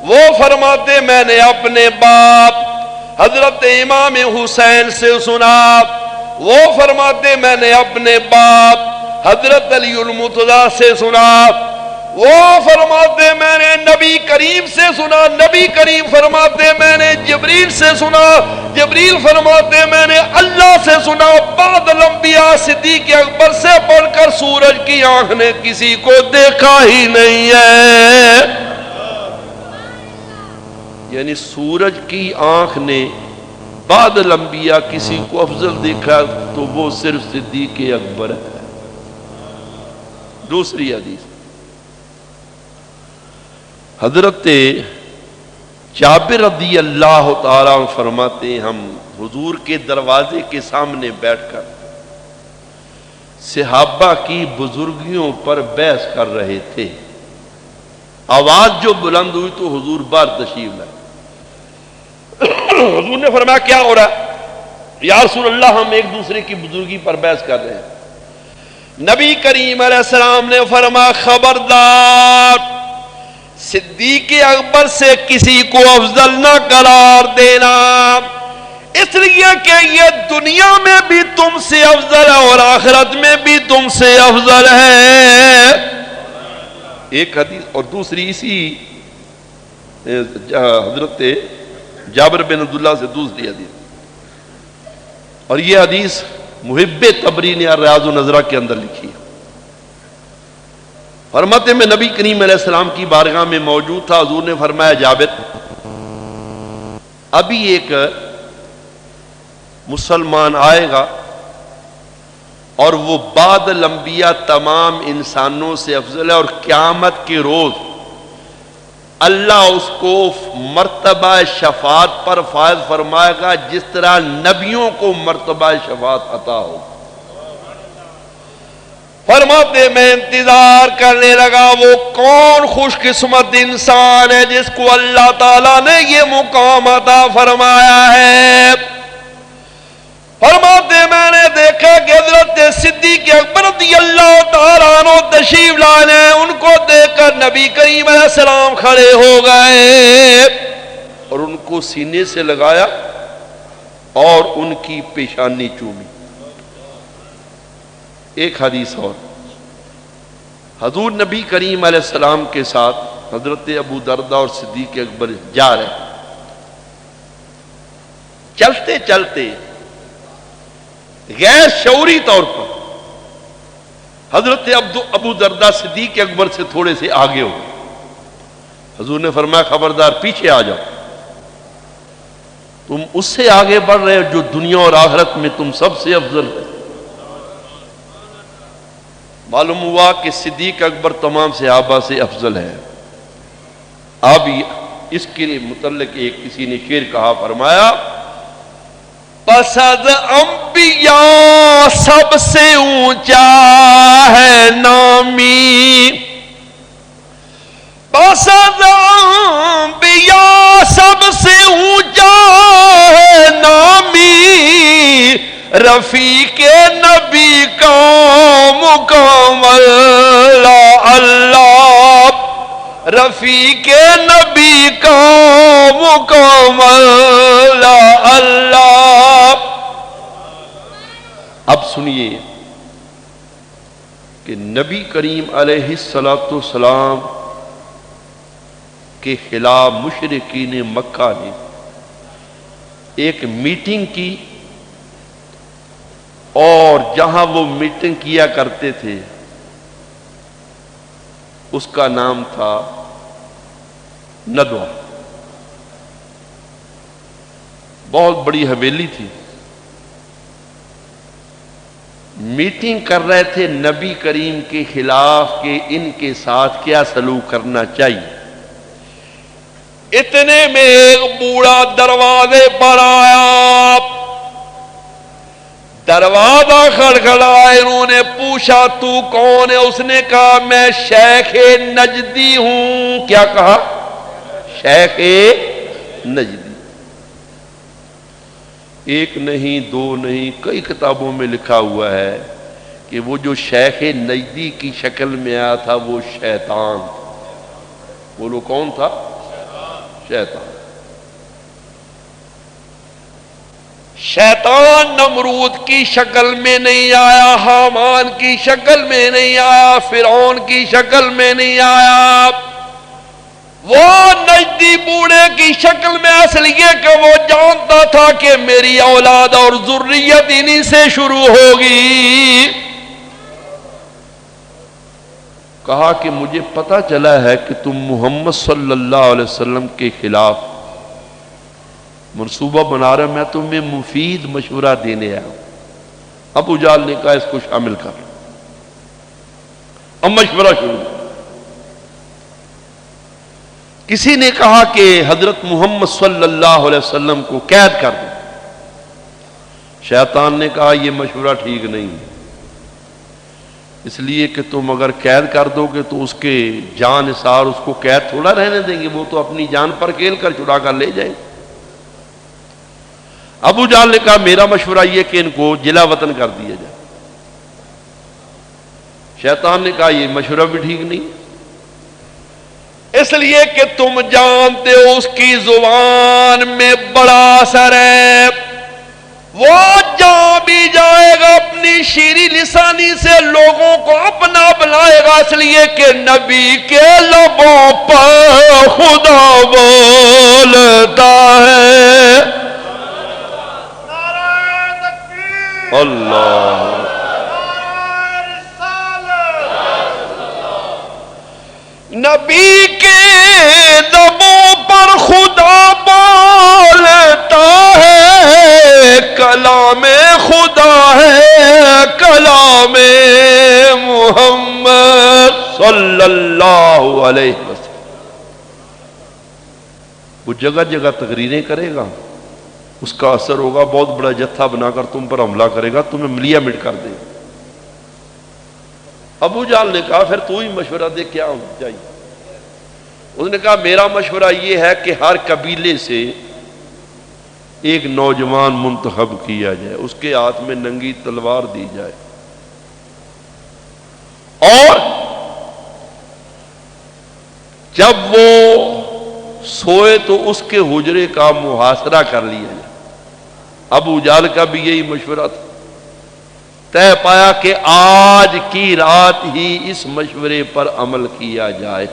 وہ فرماتے میں نے اپنے باپ حضرت امام حسین سے سنا، وہ فرماتے میں نے اپنے باپ حضرت علی المرتضیٰ سے سنا، وہ فرماتے میں نے نبی کریم سے سنا، نبی کریم فرماتے میں نے جبریل سے سنا، جبریل فرماتے میں نے اللہ سے سنا، بعد الانبیاء صدیق اکبر سے بڑھ کر سورج کی آنکھ نے کسی کو دیکھا ہی نہیں ہے۔ یعنی سورج کی آنکھ نے بعد الانبیاء کسی کو افضل دیکھا تو وہ صرف صدیق اکبر ہے۔ دوسری حدیث، حضرت جابر رضی اللہ تعالیٰ عنہ فرماتے ہیں ہم حضور کے دروازے کے سامنے بیٹھ کر صحابہ کی بزرگیوں پر بحث کر رہے تھے۔ آواز جو بلند ہوئی تو حضور باہر تشریف لائے۔ حضور نے فرمایا کیا ہو رہا ہے؟ یا رسول اللہ ہم ایک دوسرے کی بزرگی پر بحث کر رہے ہیں۔ نبی کریم علیہ السلام نے فرمایا خبردار، صدیق اکبر سے کسی کو افضل نہ قرار دینا، اس لیے کہ یہ دنیا میں بھی تم سے افضل ہے اور آخرت میں بھی تم سے افضل ہے۔ ایک حدیث اور دوسری اسی حضرت جابر بن عبداللہ سے دوسری حدیث، اور یہ حدیث محب طبری نے ریاض النظرہ کے اندر لکھی ہے۔ فرماتے میں نبی کریم علیہ السلام کی بارگاہ میں موجود تھا، حضور نے فرمایا جابر ابھی ایک مسلمان آئے گا اور وہ بعد الانبیاء تمام انسانوں سے افضل ہے، اور قیامت کے روز اللہ اس کو مرتبہ شفاعت پر فائز فرمائے گا جس طرح نبیوں کو مرتبہ شفاعت عطا ہو۔ فرماتے میں انتظار کرنے لگا وہ کون خوش قسمت انسان ہے جس کو اللہ تعالیٰ نے یہ مقام عطا فرمایا ہے۔ فرماتے میں نے دیکھا کہ حضرت صدیق اکبر رضی اللہ تعالیٰ عنہ تشریف لانے، ان کو دیکھ کر نبی کریم علیہ السلام کھڑے ہو گئے اور ان کو سینے سے لگایا اور ان کی پیشانی چومی۔ ایک حدیث اور، حضور نبی کریم علیہ السلام کے ساتھ حضرت ابو درداء اور صدیق اکبر جا رہے، چلتے چلتے غیر شعوری طور پر حضرت ابو درداء صدیق اکبر سے تھوڑے سے آگے ہو گئے۔ حضور نے فرمایا خبردار پیچھے آ جاؤ، تم اس سے آگے بڑھ رہے ہو جو دنیا اور آخرت میں تم سب سے افضل ہے۔ معلوم ہوا کہ صدیق اکبر تمام صحابہ سے افضل ہے۔ اب اس کے متعلق ایک کسی نے شعر کہا، فرمایا پس از انبیاء سب سے اونچا ہے نامی، پس از انبیاء سب سے اونچا ہے نامی، رفیق نبی کا مقام اللہ اللہ، رفیق نبی کا مقام اللہ اللہ۔ اب سنیے کہ نبی کریم علیہ السلام کے خلاف مشرکین مکہ نے ایک میٹنگ کی، اور جہاں وہ میٹنگ کیا کرتے تھے اس کا نام تھا ندوہ۔ بہت بڑی حویلی تھی، میٹنگ کر رہے تھے نبی کریم کے خلاف کہ ان کے ساتھ کیا سلوک کرنا چاہیے۔ اتنے میں ایک بوڑھا دروازے پر آیا، دروازہ کھڑکھڑایا، انہوں نے پوچھا تو کون ہے؟ اس نے کہا میں شیخ نجدی ہوں۔ کیا کہا؟ شیخ نجدی۔ ایک نہیں دو نہیں کئی کتابوں میں لکھا ہوا ہے کہ وہ جو شیخ نجدی کی شکل میں آیا تھا وہ شیطان تھا۔ بولو کون تھا؟ شیطان۔ شیطان نمرود کی شکل میں نہیں آیا، حامان کی شکل میں نہیں آیا، فرعون کی شکل میں نہیں آیا، وہ نجدی بوڑھے کی شکل میں، اس لیے کہ وہ جانتا تھا کہ میری اولاد اور ذریت انہی سے شروع ہوگی۔ کہا کہ مجھے پتا چلا ہے کہ تم محمد صلی اللہ علیہ وسلم کے خلاف منصوبہ بنا رہا میں تمہیں مفید مشورہ دینے آیا ہوں۔ ابو جہل نے کہا اس کو شامل کر لو۔ اب مشورہ شروع۔ کسی نے کہا کہ حضرت محمد صلی اللہ علیہ وسلم کو قید کر دو۔ شیطان نے کہا یہ مشورہ ٹھیک نہیں ہے، اس لیے کہ تم اگر قید کر دو گے تو اس کے جان نثار اس کو قید تھوڑا رہنے دیں گے، وہ تو اپنی جان پر کھیل کر چھڑا کر لے جائیں۔ ابو جہل نے کہا میرا مشورہ یہ کہ ان کو جلا وطن کر دیا جائے۔ شیطان نے کہا یہ مشورہ بھی ٹھیک نہیں، اس لیے کہ تم جانتے ہو اس کی زبان میں بڑا اثر ہے، وہ جہاں بھی جائے گا اپنی شیریں لسانی سے لوگوں کو اپنا بنائے گا، اس لیے کہ نبی کے لبوں پر خدا بولتا ہے۔ اللہ نبی کے لبوں پر خدا بولتا ہے، کلام خدا ہے کلام محمد صلی اللہ علیہ وسلم۔ وہ جگہ جگہ تقریریں کرے گا، اس کا اثر ہوگا، بہت بڑا جتھا بنا کر تم پر حملہ کرے گا، تمہیں ملیا مٹ کر دے گا۔ ابو جہل نے کہا پھر تو ہی مشورہ دے کیا چاہیے؟ اس نے کہا میرا مشورہ یہ ہے کہ ہر قبیلے سے ایک نوجوان منتخب کیا جائے، اس کے ہاتھ میں ننگی تلوار دی جائے، اور جب وہ سوئے تو اس کے حجرے کا محاصرہ کر لیا جائے۔ ابو جہل کا بھی یہی مشورہ تھا۔ طے پایا کہ آج کی رات ہی اس مشورے پر عمل کیا جائے۔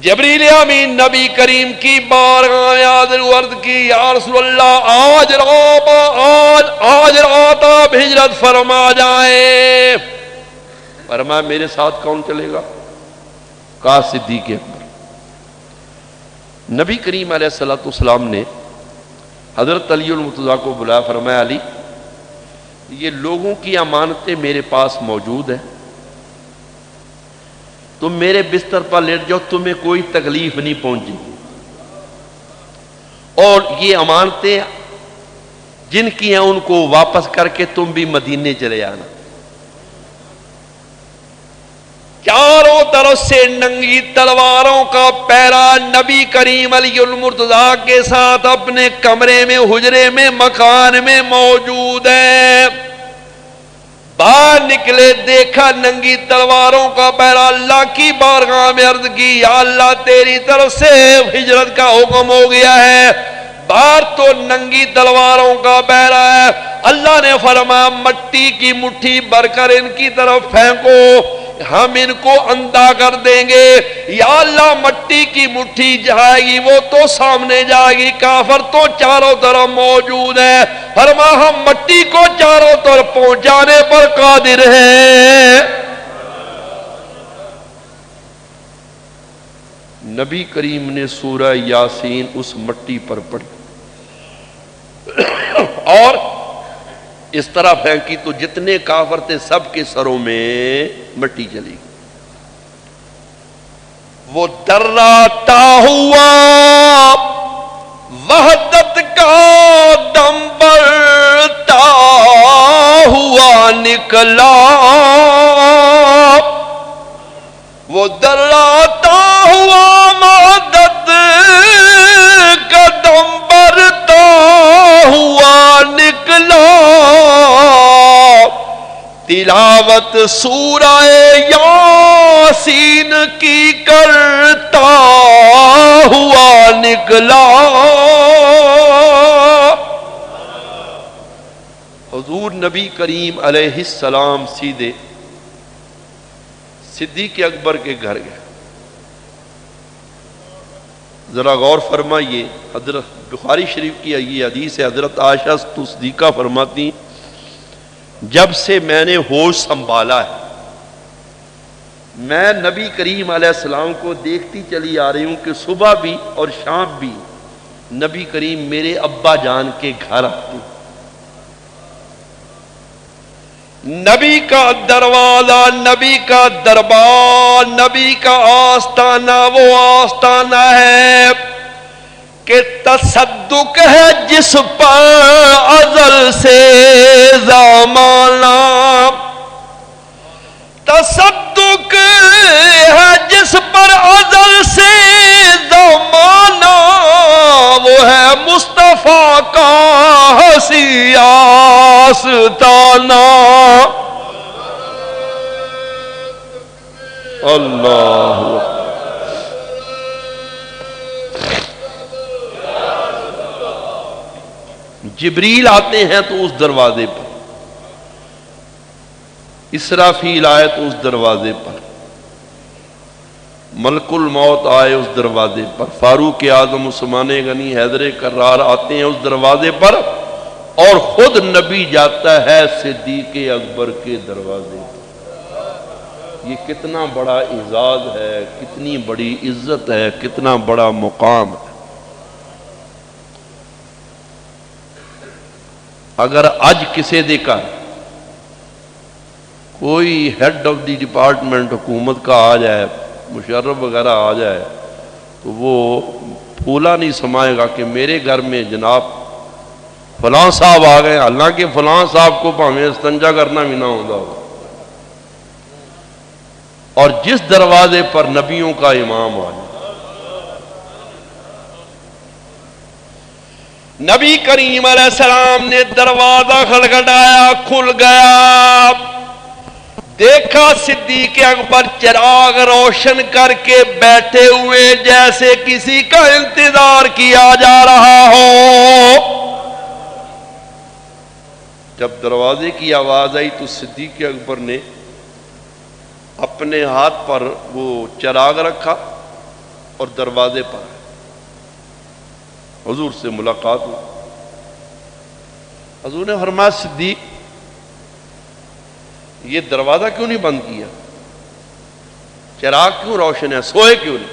جبریل امین نبی کریم کی بارگاہ میں حاضر عرض کی یا رسول اللہ آج رات آپ ہجرت فرما جائیں۔ فرمایا میرے ساتھ کون چلے گا؟ کہا صدیق اکبر۔ نبی کریم علیہ الصلوۃ والسلام نے حضرت علی المرتضیٰ کو بلایا، فرمایا علی یہ لوگوں کی امانتیں میرے پاس موجود ہیں، تم میرے بستر پر لیٹ جاؤ، تمہیں کوئی تکلیف نہیں پہنچے گی، اور یہ امانتیں جن کی ہیں ان کو واپس کر کے تم بھی مدینے چلے آنا۔ چاروں طرف سے ننگی تلواروں کا پیرا نبی کریم علی المرتضیٰ کے ساتھ اپنے کمرے میں حجرے میں مکان میں موجود ہے۔ باہر نکلے دیکھا ننگی تلواروں کا پیرا، اللہ کی بارگاہ میں عرض کی یا اللہ تیری طرف سے ہجرت کا حکم ہو گیا ہے، باہر تو ننگی تلواروں کا پیرا ہے۔ اللہ نے فرمایا مٹی کی مٹھی بھر کر ان کی طرف پھینکو، ہم ان کو اندھا کر دیں گے۔ یا اللہ مٹی کی مٹھی جائے گی وہ تو سامنے جائے گی، کافر تو چاروں طرف موجود ہے، فرمایا ہم مٹی کو چاروں طرف پہنچانے پر قادر ہیں۔ نبی کریم نے سورہ یاسین اس مٹی پر پڑھی اور اس طرح پھینکی تو جتنے کافر تھے سب کے سروں میں مٹی چلی۔ وہ دراتا ہوا وحدت کا دم بڑھتا ہوا نکلا، وہ دراتا ہوا وحدت کا دم بڑھتا ہوا نکلا، تلاوت سورہ یاسین کی کرتا ہوا نکلا۔ حضور نبی کریم علیہ السلام سیدھے صدیق اکبر کے گھر گئے۔ ذرا غور فرمائیے، حضرت بخاری شریف کی یہ حدیث ہے، حضرت عائشہ صدیقہ فرماتی جب سے میں نے ہوش سنبھالا ہے میں نبی کریم علیہ السلام کو دیکھتی چلی آ رہی ہوں کہ صبح بھی اور شام بھی نبی کریم میرے ابا جان کے گھر آتے، نبی کا دروازہ، نبی کا دربار، نبی کا آستانہ وہ آستانہ ہے کہ تصدق ہے جس پر ازل سے زمانہ، تصدق ہے جس پر ازل سے زمانہ، وہ ہے مصطفیٰ کا حسی آستانہ۔ اللہ جبریل آتے ہیں تو اس دروازے پر، اسرافیل آئے تو اس دروازے پر، ملک الموت آئے اس دروازے پر، فاروق اعظم عثمان غنی حیدر کرار آتے ہیں اس دروازے پر، اور خود نبی جاتا ہے صدیق اکبر کے دروازے پر۔ یہ کتنا بڑا اعزاز ہے، کتنی بڑی عزت ہے، کتنا بڑا مقام ہے۔ اگر اج کسی دے گھر کوئی ہیڈ آف دی ڈپارٹمنٹ حکومت کا آ جائے، مشرف وغیرہ آ جائے، تو وہ پھولا نہیں سمائے گا کہ میرے گھر میں جناب فلاں صاحب آ گئے، حالانکہ فلاں صاحب کو پاویں استنجا کرنا بھی نہ ہوتا ہو۔ اور جس دروازے پر نبیوں کا امام آ جائے، نبی کریم علیہ السلام نے دروازہ کھٹکھٹایا، کھل گیا، دیکھا صدیق اکبر چراغ روشن کر کے بیٹھے ہوئے جیسے کسی کا انتظار کیا جا رہا ہو۔ جب دروازے کی آواز آئی تو صدیق اکبر نے اپنے ہاتھ پر وہ چراغ رکھا اور دروازے پر حضور سے ملاقات ہوئی۔ حضور نے فرمایا صدیق یہ دروازہ کیوں نہیں بند کیا، چراغ کیوں روشن ہے، سوئے کیوں نہیں؟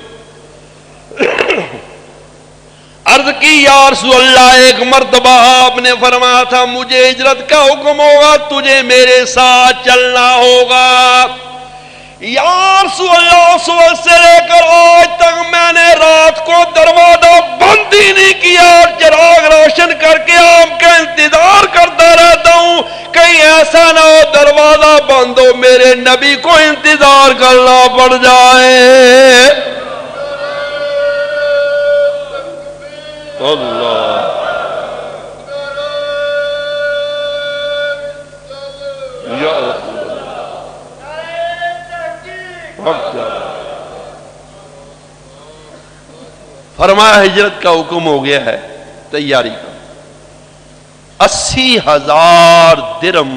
عرض کی یا رسول اللہ، ایک مرتبہ آپ نے فرمایا تھا مجھے ہجرت کا حکم ہوگا، تجھے میرے ساتھ چلنا ہوگا۔ یا رسول اللہ، صبح سے لے کر آج تک میں نے رات کو دروازہ بند ہی نہیں کیا اور چراغ روشن کر کے آپ کا انتظار کرتا رہتا ہوں، کہیں ایسا نہ ہو دروازہ بند ہو میرے نبی کو انتظار کرنا پڑ جائے۔ اللہ یا رسول فرمایا ہجرت کا حکم ہو گیا ہے، تیاری کا۔ 80,000 درم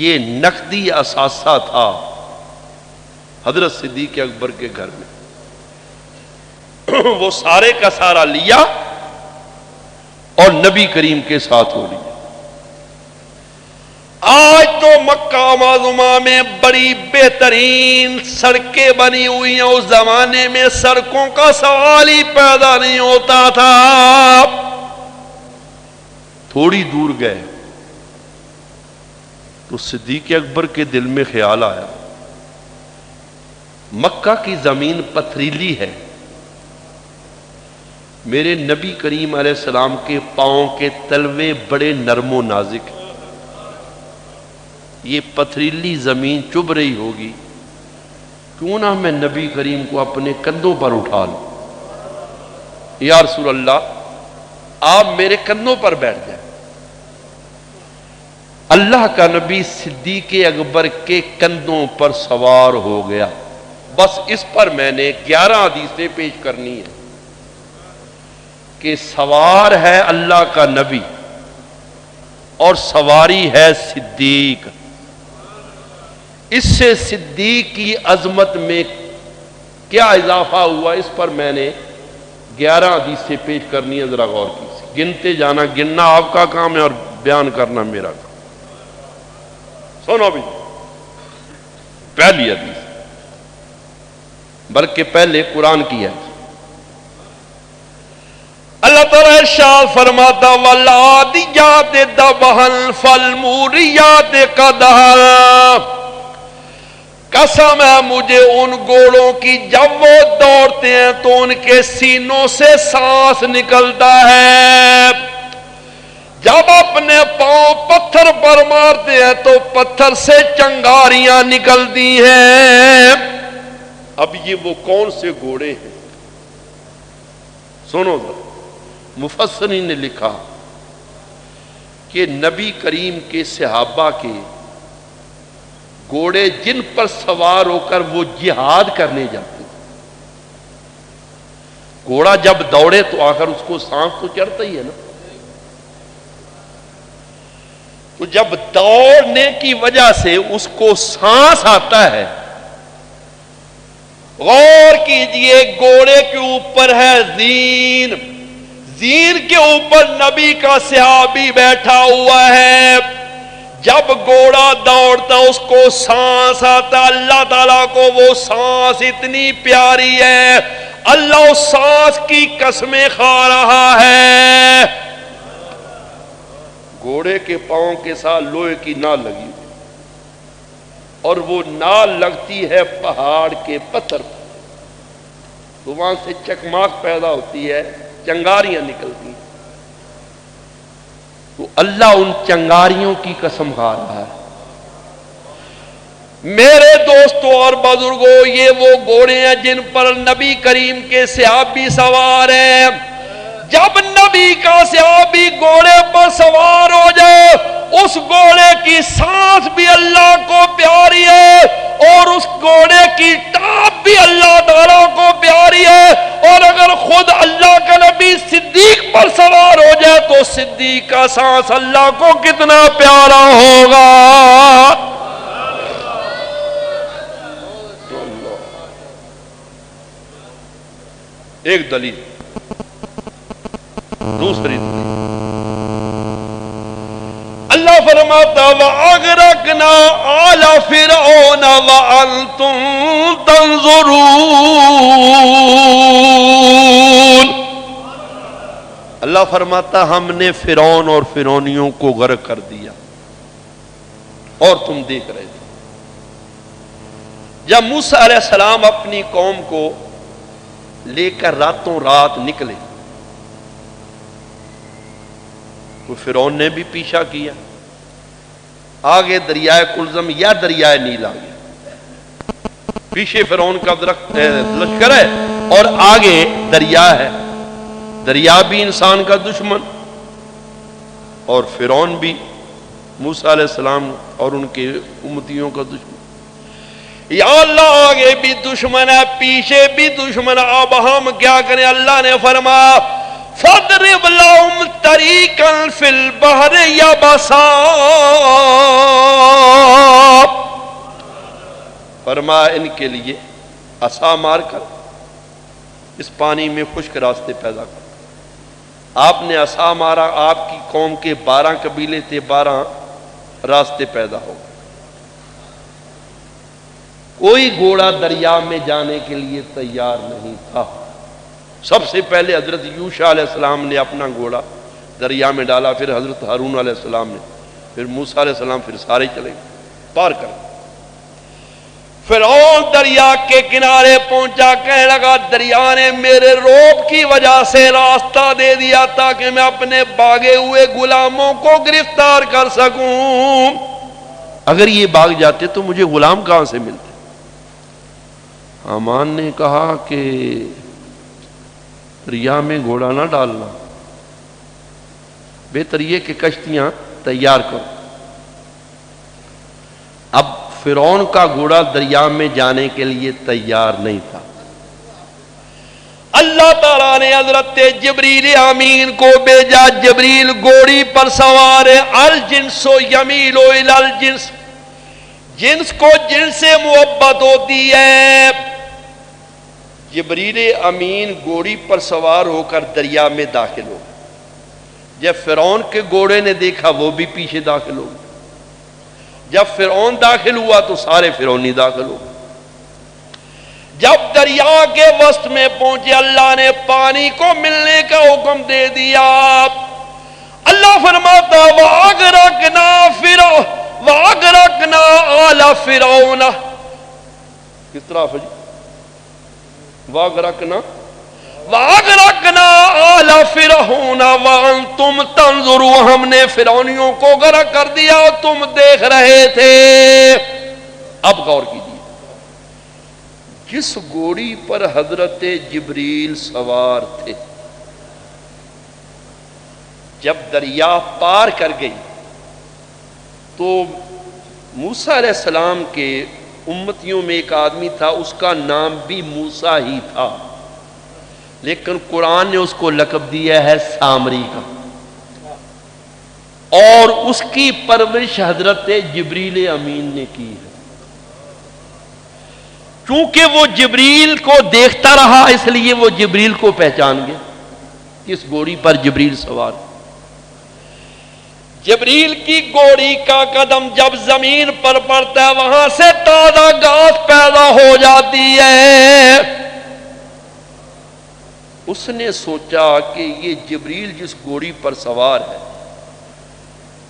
یہ نقدی اثاثہ تھا حضرت صدیق اکبر کے گھر میں، وہ سارے کا سارا لیا اور نبی کریم کے ساتھ ہو لیا۔ آج تو مکہ معظمہ میں بڑی بہترین سڑکیں بنی ہوئی ہیں، اس زمانے میں سڑکوں کا سوال ہی پیدا نہیں ہوتا تھا۔ تھوڑی دور گئے تو صدیق اکبر کے دل میں خیال آیا مکہ کی زمین پتھریلی ہے، میرے نبی کریم علیہ السلام کے پاؤں کے تلوے بڑے نرم و نازک ہیں، یہ پتھریلی زمین چبھ رہی ہوگی، کیوں نہ میں نبی کریم کو اپنے کندھوں پر اٹھا لوں۔ یا رسول اللہ آپ میرے کندھوں پر بیٹھ جائیں۔ اللہ کا نبی صدیق اکبر کے کندھوں پر سوار ہو گیا۔ بس اس پر میں نے 11 حدیثیں پیش کرنی ہیں کہ سوار ہے اللہ کا نبی اور سواری ہے صدیق۔ اس سے صدیق کی عظمت میں کیا اضافہ ہوا، اس پر میں نے 11 حدیثیں پیش کرنی ہے، ذرا غور کیجیے۔ گنتے جانا، گننا آپ کا کام ہے اور بیان کرنا میرا کام۔ سنو بھی، پہلی حدیث بلکہ پہلے قرآن کی ہے۔ اللہ تعالیٰ ارشاد فرماتا والعادیات ضبحا فالموریات قدحا، قسم ہے مجھے ان گھوڑوں کی جب وہ دوڑتے ہیں تو ان کے سینوں سے سانس نکلتا ہے، جب اپنے پاؤں پتھر پر مارتے ہیں تو پتھر سے چنگاریاں نکلتی ہیں۔ اب یہ وہ کون سے گھوڑے ہیں؟ سنو ذرا، مفسرین نے لکھا کہ نبی کریم کے صحابہ کے گھوڑے جن پر سوار ہو کر وہ جہاد کرنے جاتے، گھوڑا جب دوڑے تو آخر اس کو سانس تو چڑھتا ہی ہے نا، تو جب دوڑنے کی وجہ سے اس کو سانس آتا ہے، غور کیجئے گھوڑے کے اوپر ہے زین، زین کے اوپر نبی کا صحابی بیٹھا ہوا ہے، جب گھوڑا دوڑتا اس کو سانس آتا، اللہ تعالیٰ کو وہ سانس اتنی پیاری ہے، اللہ اس سانس کی قسمیں کھا رہا ہے۔ گھوڑے کے پاؤں کے ساتھ لوہے کی نال لگی ہوئی، اور وہ نال لگتی ہے پہاڑ کے پتھر پر، تو وہاں سے چکماک پیدا ہوتی ہے، چنگاریاں نکلتی ہیں، تو اللہ ان چنگاریوں کی قسم کھا رہا ہے۔ میرے دوستوں اور بزرگوں، یہ وہ گھوڑے ہیں جن پر نبی کریم کے صحابی سوار ہیں۔ جب نبی کا صحابی گھوڑے پر سوار ہو جائے، اس گھوڑے کی سانس بھی اللہ کو پیاری ہے، اور اس گھوڑے کی ٹاپ بھی اللہ تعالیٰ کو پیاری ہے، اور اگر خود اللہ کا نبی صدیق پر سوار ہو جائے تو صدیق کا سانس اللہ کو کتنا پیارا ہوگا۔ ایک دلیل، دوسری دلیل، اللہ فرماتا وَأَغْرَقْنَا آلَ فِرْعَوْنَ وَأَنْتُمْ تَنْظُرُونَ، اللہ فرماتا ہم نے فرعون اور فرعونیوں کو غرق کر دیا اور تم دیکھ رہے تھے۔ جب موسیٰ علیہ السلام اپنی قوم کو لے کر راتوں رات نکلے تو فرعون نے بھی پیچھا کیا، آگے دریائے کلزم یا دریائے نیل آ گیا، پیچھے فرعون کا لشکر ہے اور آگے دریا ہے، دریا بھی انسان کا دشمن اور فرعون بھی موسیٰ علیہ السلام اور ان کے امتیوں کا دشمن۔ یا اللہ آگے بھی دشمن ہے، پیچھے بھی دشمن ہے، اب ہم کیا کریں؟ اللہ نے فرمایا فَاضْرِبْ لَهُمْ طَرِيقًا فِي الْبَحْرِ يَبَسًا، فرمایا ان کے لیے عصا مار کر اس پانی میں خشک راستے پیدا کر۔ آپ نے عصا مارا، آپ کی قوم کے 12 قبیلے تھے، 12 راستے پیدا ہو گئے۔ کوئی گھوڑا دریا میں جانے کے لیے تیار نہیں تھا۔ سب سے پہلے حضرت یوشع علیہ السلام نے اپنا گھوڑا دریا میں ڈالا، پھر حضرت ہارون علیہ السلام نے، پھر موسیٰ علیہ السلام، پھر سارے چلے گئے پار کر۔ فرعون دریا کے کنارے پہنچا، کہنے لگا دریا نے میرے روب کی وجہ سے راستہ دے دیا تاکہ میں اپنے بھاگے ہوئے غلاموں کو گرفتار کر سکوں، اگر یہ بھاگ جاتے تو مجھے غلام کہاں سے ملتے؟ حامان نے کہا کہ دریا میں گھوڑا نہ ڈالنا، بہتر یہ کہ کشتیاں تیار کرو۔ اب فرعون کا گھوڑا دریا میں جانے کے لیے تیار نہیں تھا۔ اللہ تعالیٰ نے حضرت جبریل امین کو بھیجا، جبریل گھوڑی پر سوار ہے، الجنس یمیل الی الجنس، جنس کو جنس سے محبت ہوتی ہے۔ جبریل امین گھوڑی پر سوار ہو کر دریا میں داخل ہو، جب فرعون کے گھوڑے نے دیکھا وہ بھی پیچھے داخل ہو، جب فرعون داخل ہوا تو سارے فرعونی داخل ہو۔ جب دریا کے وسط میں پہنچے اللہ نے پانی کو ملنے کا حکم دے دیا. اللہ فرماتا وَأَغْرَقْنَا آلَ فِرْعَوْنَ. کس طرح ہے جی؟ وَأَغْرَقْنَا آلَ فِرْعَوْنَ وَأَنْتُمْ تَنْظُرُونَ. ہم نے فرعونیوں کو غرق کر دیا اور تم دیکھ رہے تھے. اب غور کیجیے، جس گھوڑی پر حضرت جبریل سوار تھے جب دریا پار کر گئی تو موسیٰ علیہ السلام کے امتیوں میں ایک آدمی تھا، اس کا نام بھی موسیٰ ہی تھا، لیکن قرآن نے اس کو لقب دیا ہے سامری کا، اور اس کی پرورش حضرت جبریل امین نے کی ہے. چونکہ وہ جبریل کو دیکھتا رہا اس لیے وہ جبریل کو پہچان گیا. اس گھوڑی پر جبریل سوار. جبریل کی گھوڑی کا قدم جب زمین پر پڑتا ہے وہاں سے تازہ گھاس پیدا ہو جاتی ہے. اس نے سوچا کہ یہ جبریل جس گھوڑی پر سوار ہے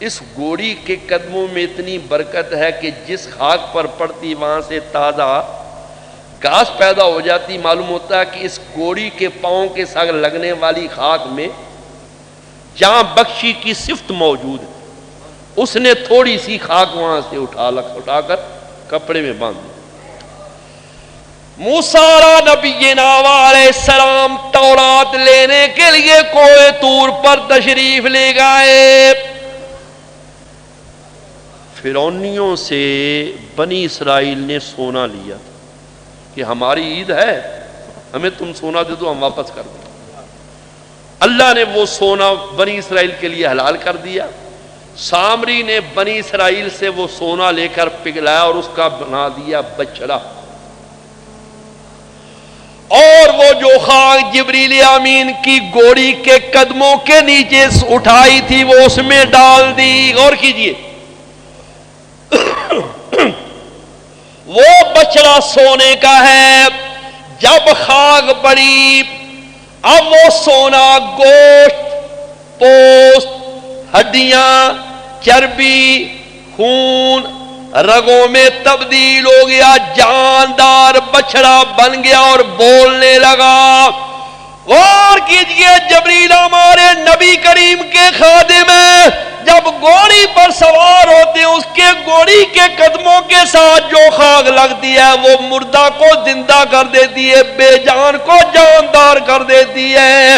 اس گھوڑی کے قدموں میں اتنی برکت ہے کہ جس خاک پر پڑتی وہاں سے تازہ گھاس پیدا ہو جاتی. معلوم ہوتا ہے کہ اس گھوڑی کے پاؤں کے ساتھ لگنے والی خاک میں جہاں بخشی کی صفت موجود ہے. اس نے تھوڑی سی خاک وہاں سے اٹھا کر کپڑے میں باندھ دی. موسیٰ نبینا علیہ السلام تورات لینے کے لیے کوہ طور پر تشریف لے گئے. فرعونیوں سے بنی اسرائیل نے سونا لیا کہ ہماری عید ہے ہمیں تم سونا دے دو ہم واپس کر دیں. اللہ نے وہ سونا بنی اسرائیل کے لیے حلال کر دیا. سامری نے بنی اسرائیل سے وہ سونا لے کر پگھلایا اور اس کا بنا دیا بچڑا. اور وہ جو خاک جبریل امین کی گھوڑی کے قدموں کے نیچے اٹھائی تھی وہ اس میں ڈال دی. غور کیجئے، وہ بچڑا سونے کا ہے. جب خاک پڑی اب وہ سونا گوشت، پوست، ہڈیاں، چربی، خون، رگوں میں تبدیل ہو گیا. جاندار بچڑا بن گیا اور بولنے لگا. غور کیجئے، جبریل ہمارے نبی کریم کے خادم ہیں. جب گھوڑی پر سوار ہوتے ہیں اس کے گھوڑی کے قدموں کے ساتھ جو خاک لگتی ہے وہ مردہ کو زندہ کر دیتی ہے، بے جان کو جاندار کر دیتی ہے.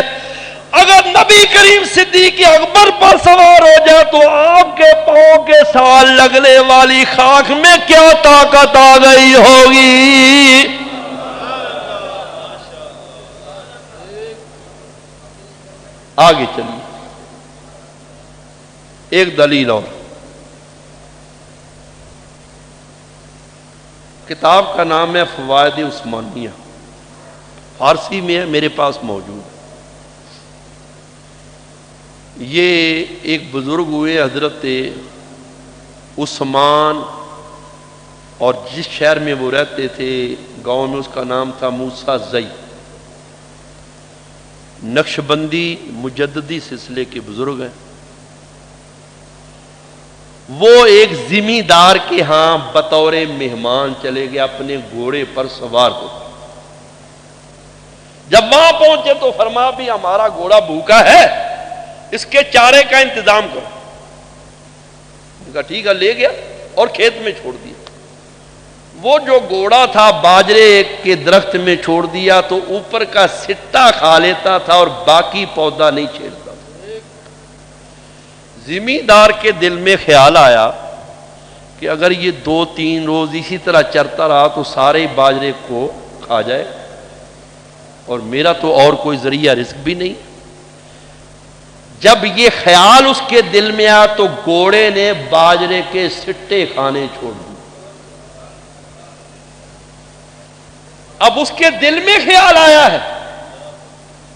اگر نبی کریم صدیق اکبر پر سوار ہو جائے تو آپ کے پاؤں کے ساتھ لگنے والی خاک میں کیا طاقت آ گئی ہوگی. آگے چلیے، ایک دلیل اور. کتاب کا نام ہے فوائد عثمانیہ، فارسی میں ہے، میرے پاس موجود ہے. یہ ایک بزرگ ہوئے حضرت عثمان، اور جس شہر میں وہ رہتے تھے گاؤں میں اس کا نام تھا موسیٰ زئی. نقشبندی مجددی سلسلے کے بزرگ ہیں. وہ ایک زمیندار کے ہاں بطور مہمان چلے گئے اپنے گھوڑے پر سوار ہو. جب وہاں پہنچے تو فرمایا بھی ہمارا گھوڑا بھوکا ہے، اس کے چارے کا انتظام کرو. کہا ٹھیک ہے، لے گیا اور کھیت میں چھوڑ دیا. وہ جو گھوڑا تھا باجرے کے درخت میں چھوڑ دیا تو اوپر کا سٹا کھا لیتا تھا اور باقی پودا نہیں چھیڑتا تھا. زمیندار کے دل میں خیال آیا کہ اگر یہ 2-3 روز اسی طرح چرتا رہا تو سارے باجرے کو کھا جائے اور میرا تو اور کوئی ذریعہ رزق بھی نہیں. جب یہ خیال اس کے دل میں آیا تو گھوڑے نے باجرے کے سٹے کھانے چھوڑ دیے. اب اس کے دل میں خیال آیا ہے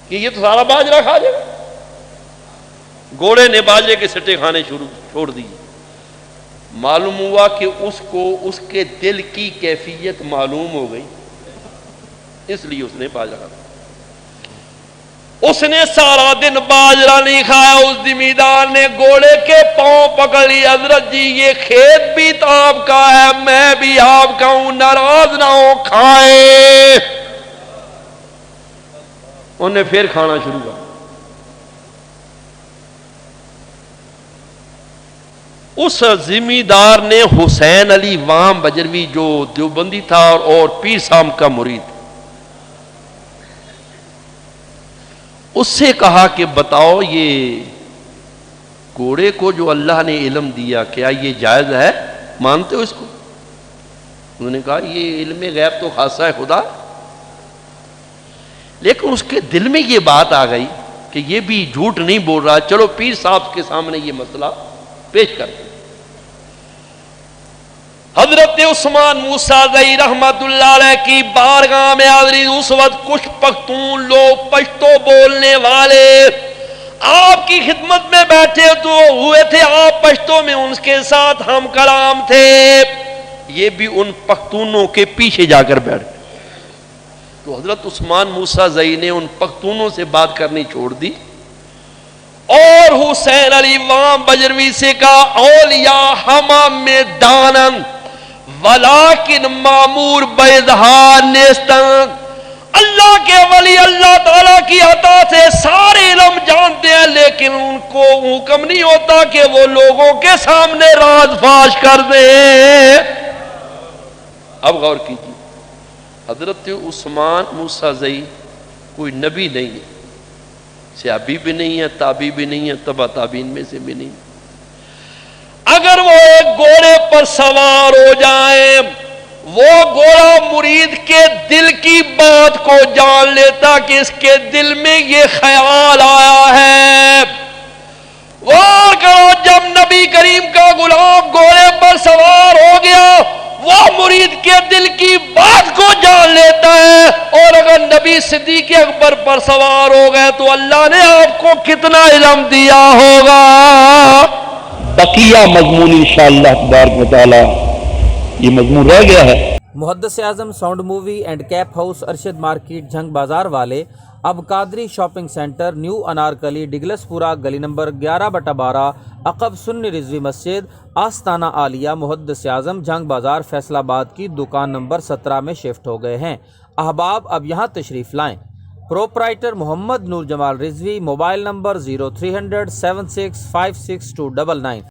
کہ یہ تو سارا باجرہ کھا جائے. گھوڑے نے باجرے کے سٹے کھانے چھوڑ دیے. معلوم ہوا کہ اس کو اس کے دل کی کیفیت معلوم ہو گئی اس لیے اس نے باجرہ کھایا۔ اس نے سارا دن باجرہ نہیں کھایا، اس زمیندار نے گھوڑے کے پاؤں پکڑ لی، حضرت جی یہ کھیت بھی تو آپ کا ہے، میں بھی آپ کا ہوں، ناراض نہ ہو، کھائے۔ انہوں نے پھر کھانا شروع کیا۔ اس زمیندار نے حسین علی وام بجروی جو دیوبندی تھا اور پیر صاحب کا مرید، اس سے کہا کہ بتاؤ یہ گھوڑے کو جو اللہ نے علم دیا کیا یہ جائز ہے، مانتے ہو اس کو؟ انہوں نے کہا یہ علم غیب تو خاصہ ہے خدا، لیکن اس کے دل میں یہ بات آ گئی کہ یہ بھی جھوٹ نہیں بول رہا، چلو پیر صاحب کے سامنے یہ مسئلہ پیش کرتے۔ حضرت عثمان موسیٰ زئی رحمت اللہ علیہ کی بارگاہ میں حاضری، اس وقت کچھ پختون لوگ پشتو بولنے والے آپ کی خدمت میں بیٹھے تو ہوئے تھے، آپ پشتو میں ان کے ساتھ ہم کلام تھے، یہ بھی ان پختونوں کے پیچھے جا کر بیٹھ گئے۔ تو حضرت عثمان موسیٰ زئی نے ان پختونوں سے بات کرنی چھوڑ دی اور حسین علی وام بجروی سے کہا اولیاء حمام میں دانن ولیکن معمور باظہار نیستن، اللہ کے ولی اللہ تعالیٰ کی عطا سے سارے علم جانتے ہیں، لیکن ان کو حکم نہیں ہوتا کہ وہ لوگوں کے سامنے راز فاش کر دیں۔ اب غور کیجیے، حضرت عثمان موسیٰ زئی کوئی نبی نہیں ہے، صحابی بھی نہیں ہے، تابعی بھی نہیں ہے، تبع تابعین میں سے بھی نہیں۔ اگر وہ ایک گھوڑے پر سوار ہو جائیں، وہ گھوڑا مرید کے دل کی بات کو جان لیتا کہ اس کے دل میں یہ خیال آیا ہے۔ غور کرو، جب نبی کریم کا غلام گھوڑے پر سوار ہو گیا وہ مرید کے دل کی بات کو جان لیتا ہے، اور اگر نبی صدیق اکبر پر سوار ہو گئے تو اللہ نے آپ کو کتنا علم دیا ہوگا۔ بقیہ مضمون انشاءاللہ تبارک و تعالی یہ مضمون رہ گیا ہے۔ Muhaddis Azam sound movie and cap house Arshad market Jhang Bazaar والے اب Qadri shopping centre new Anarkali Douglas Pura گلی نمبر 11/12 عقب سنی رضوی مسجد آستانہ عالیہ محدث اعظم جھنگ بازار فیصل آباد کی دکان نمبر 17 میں شفٹ ہو گئے ہیں۔ احباب اب یہاں تشریف لائیں۔ پروپرائٹر محمد نور جمال رضوی، موبائل نمبر 0300 7656 299۔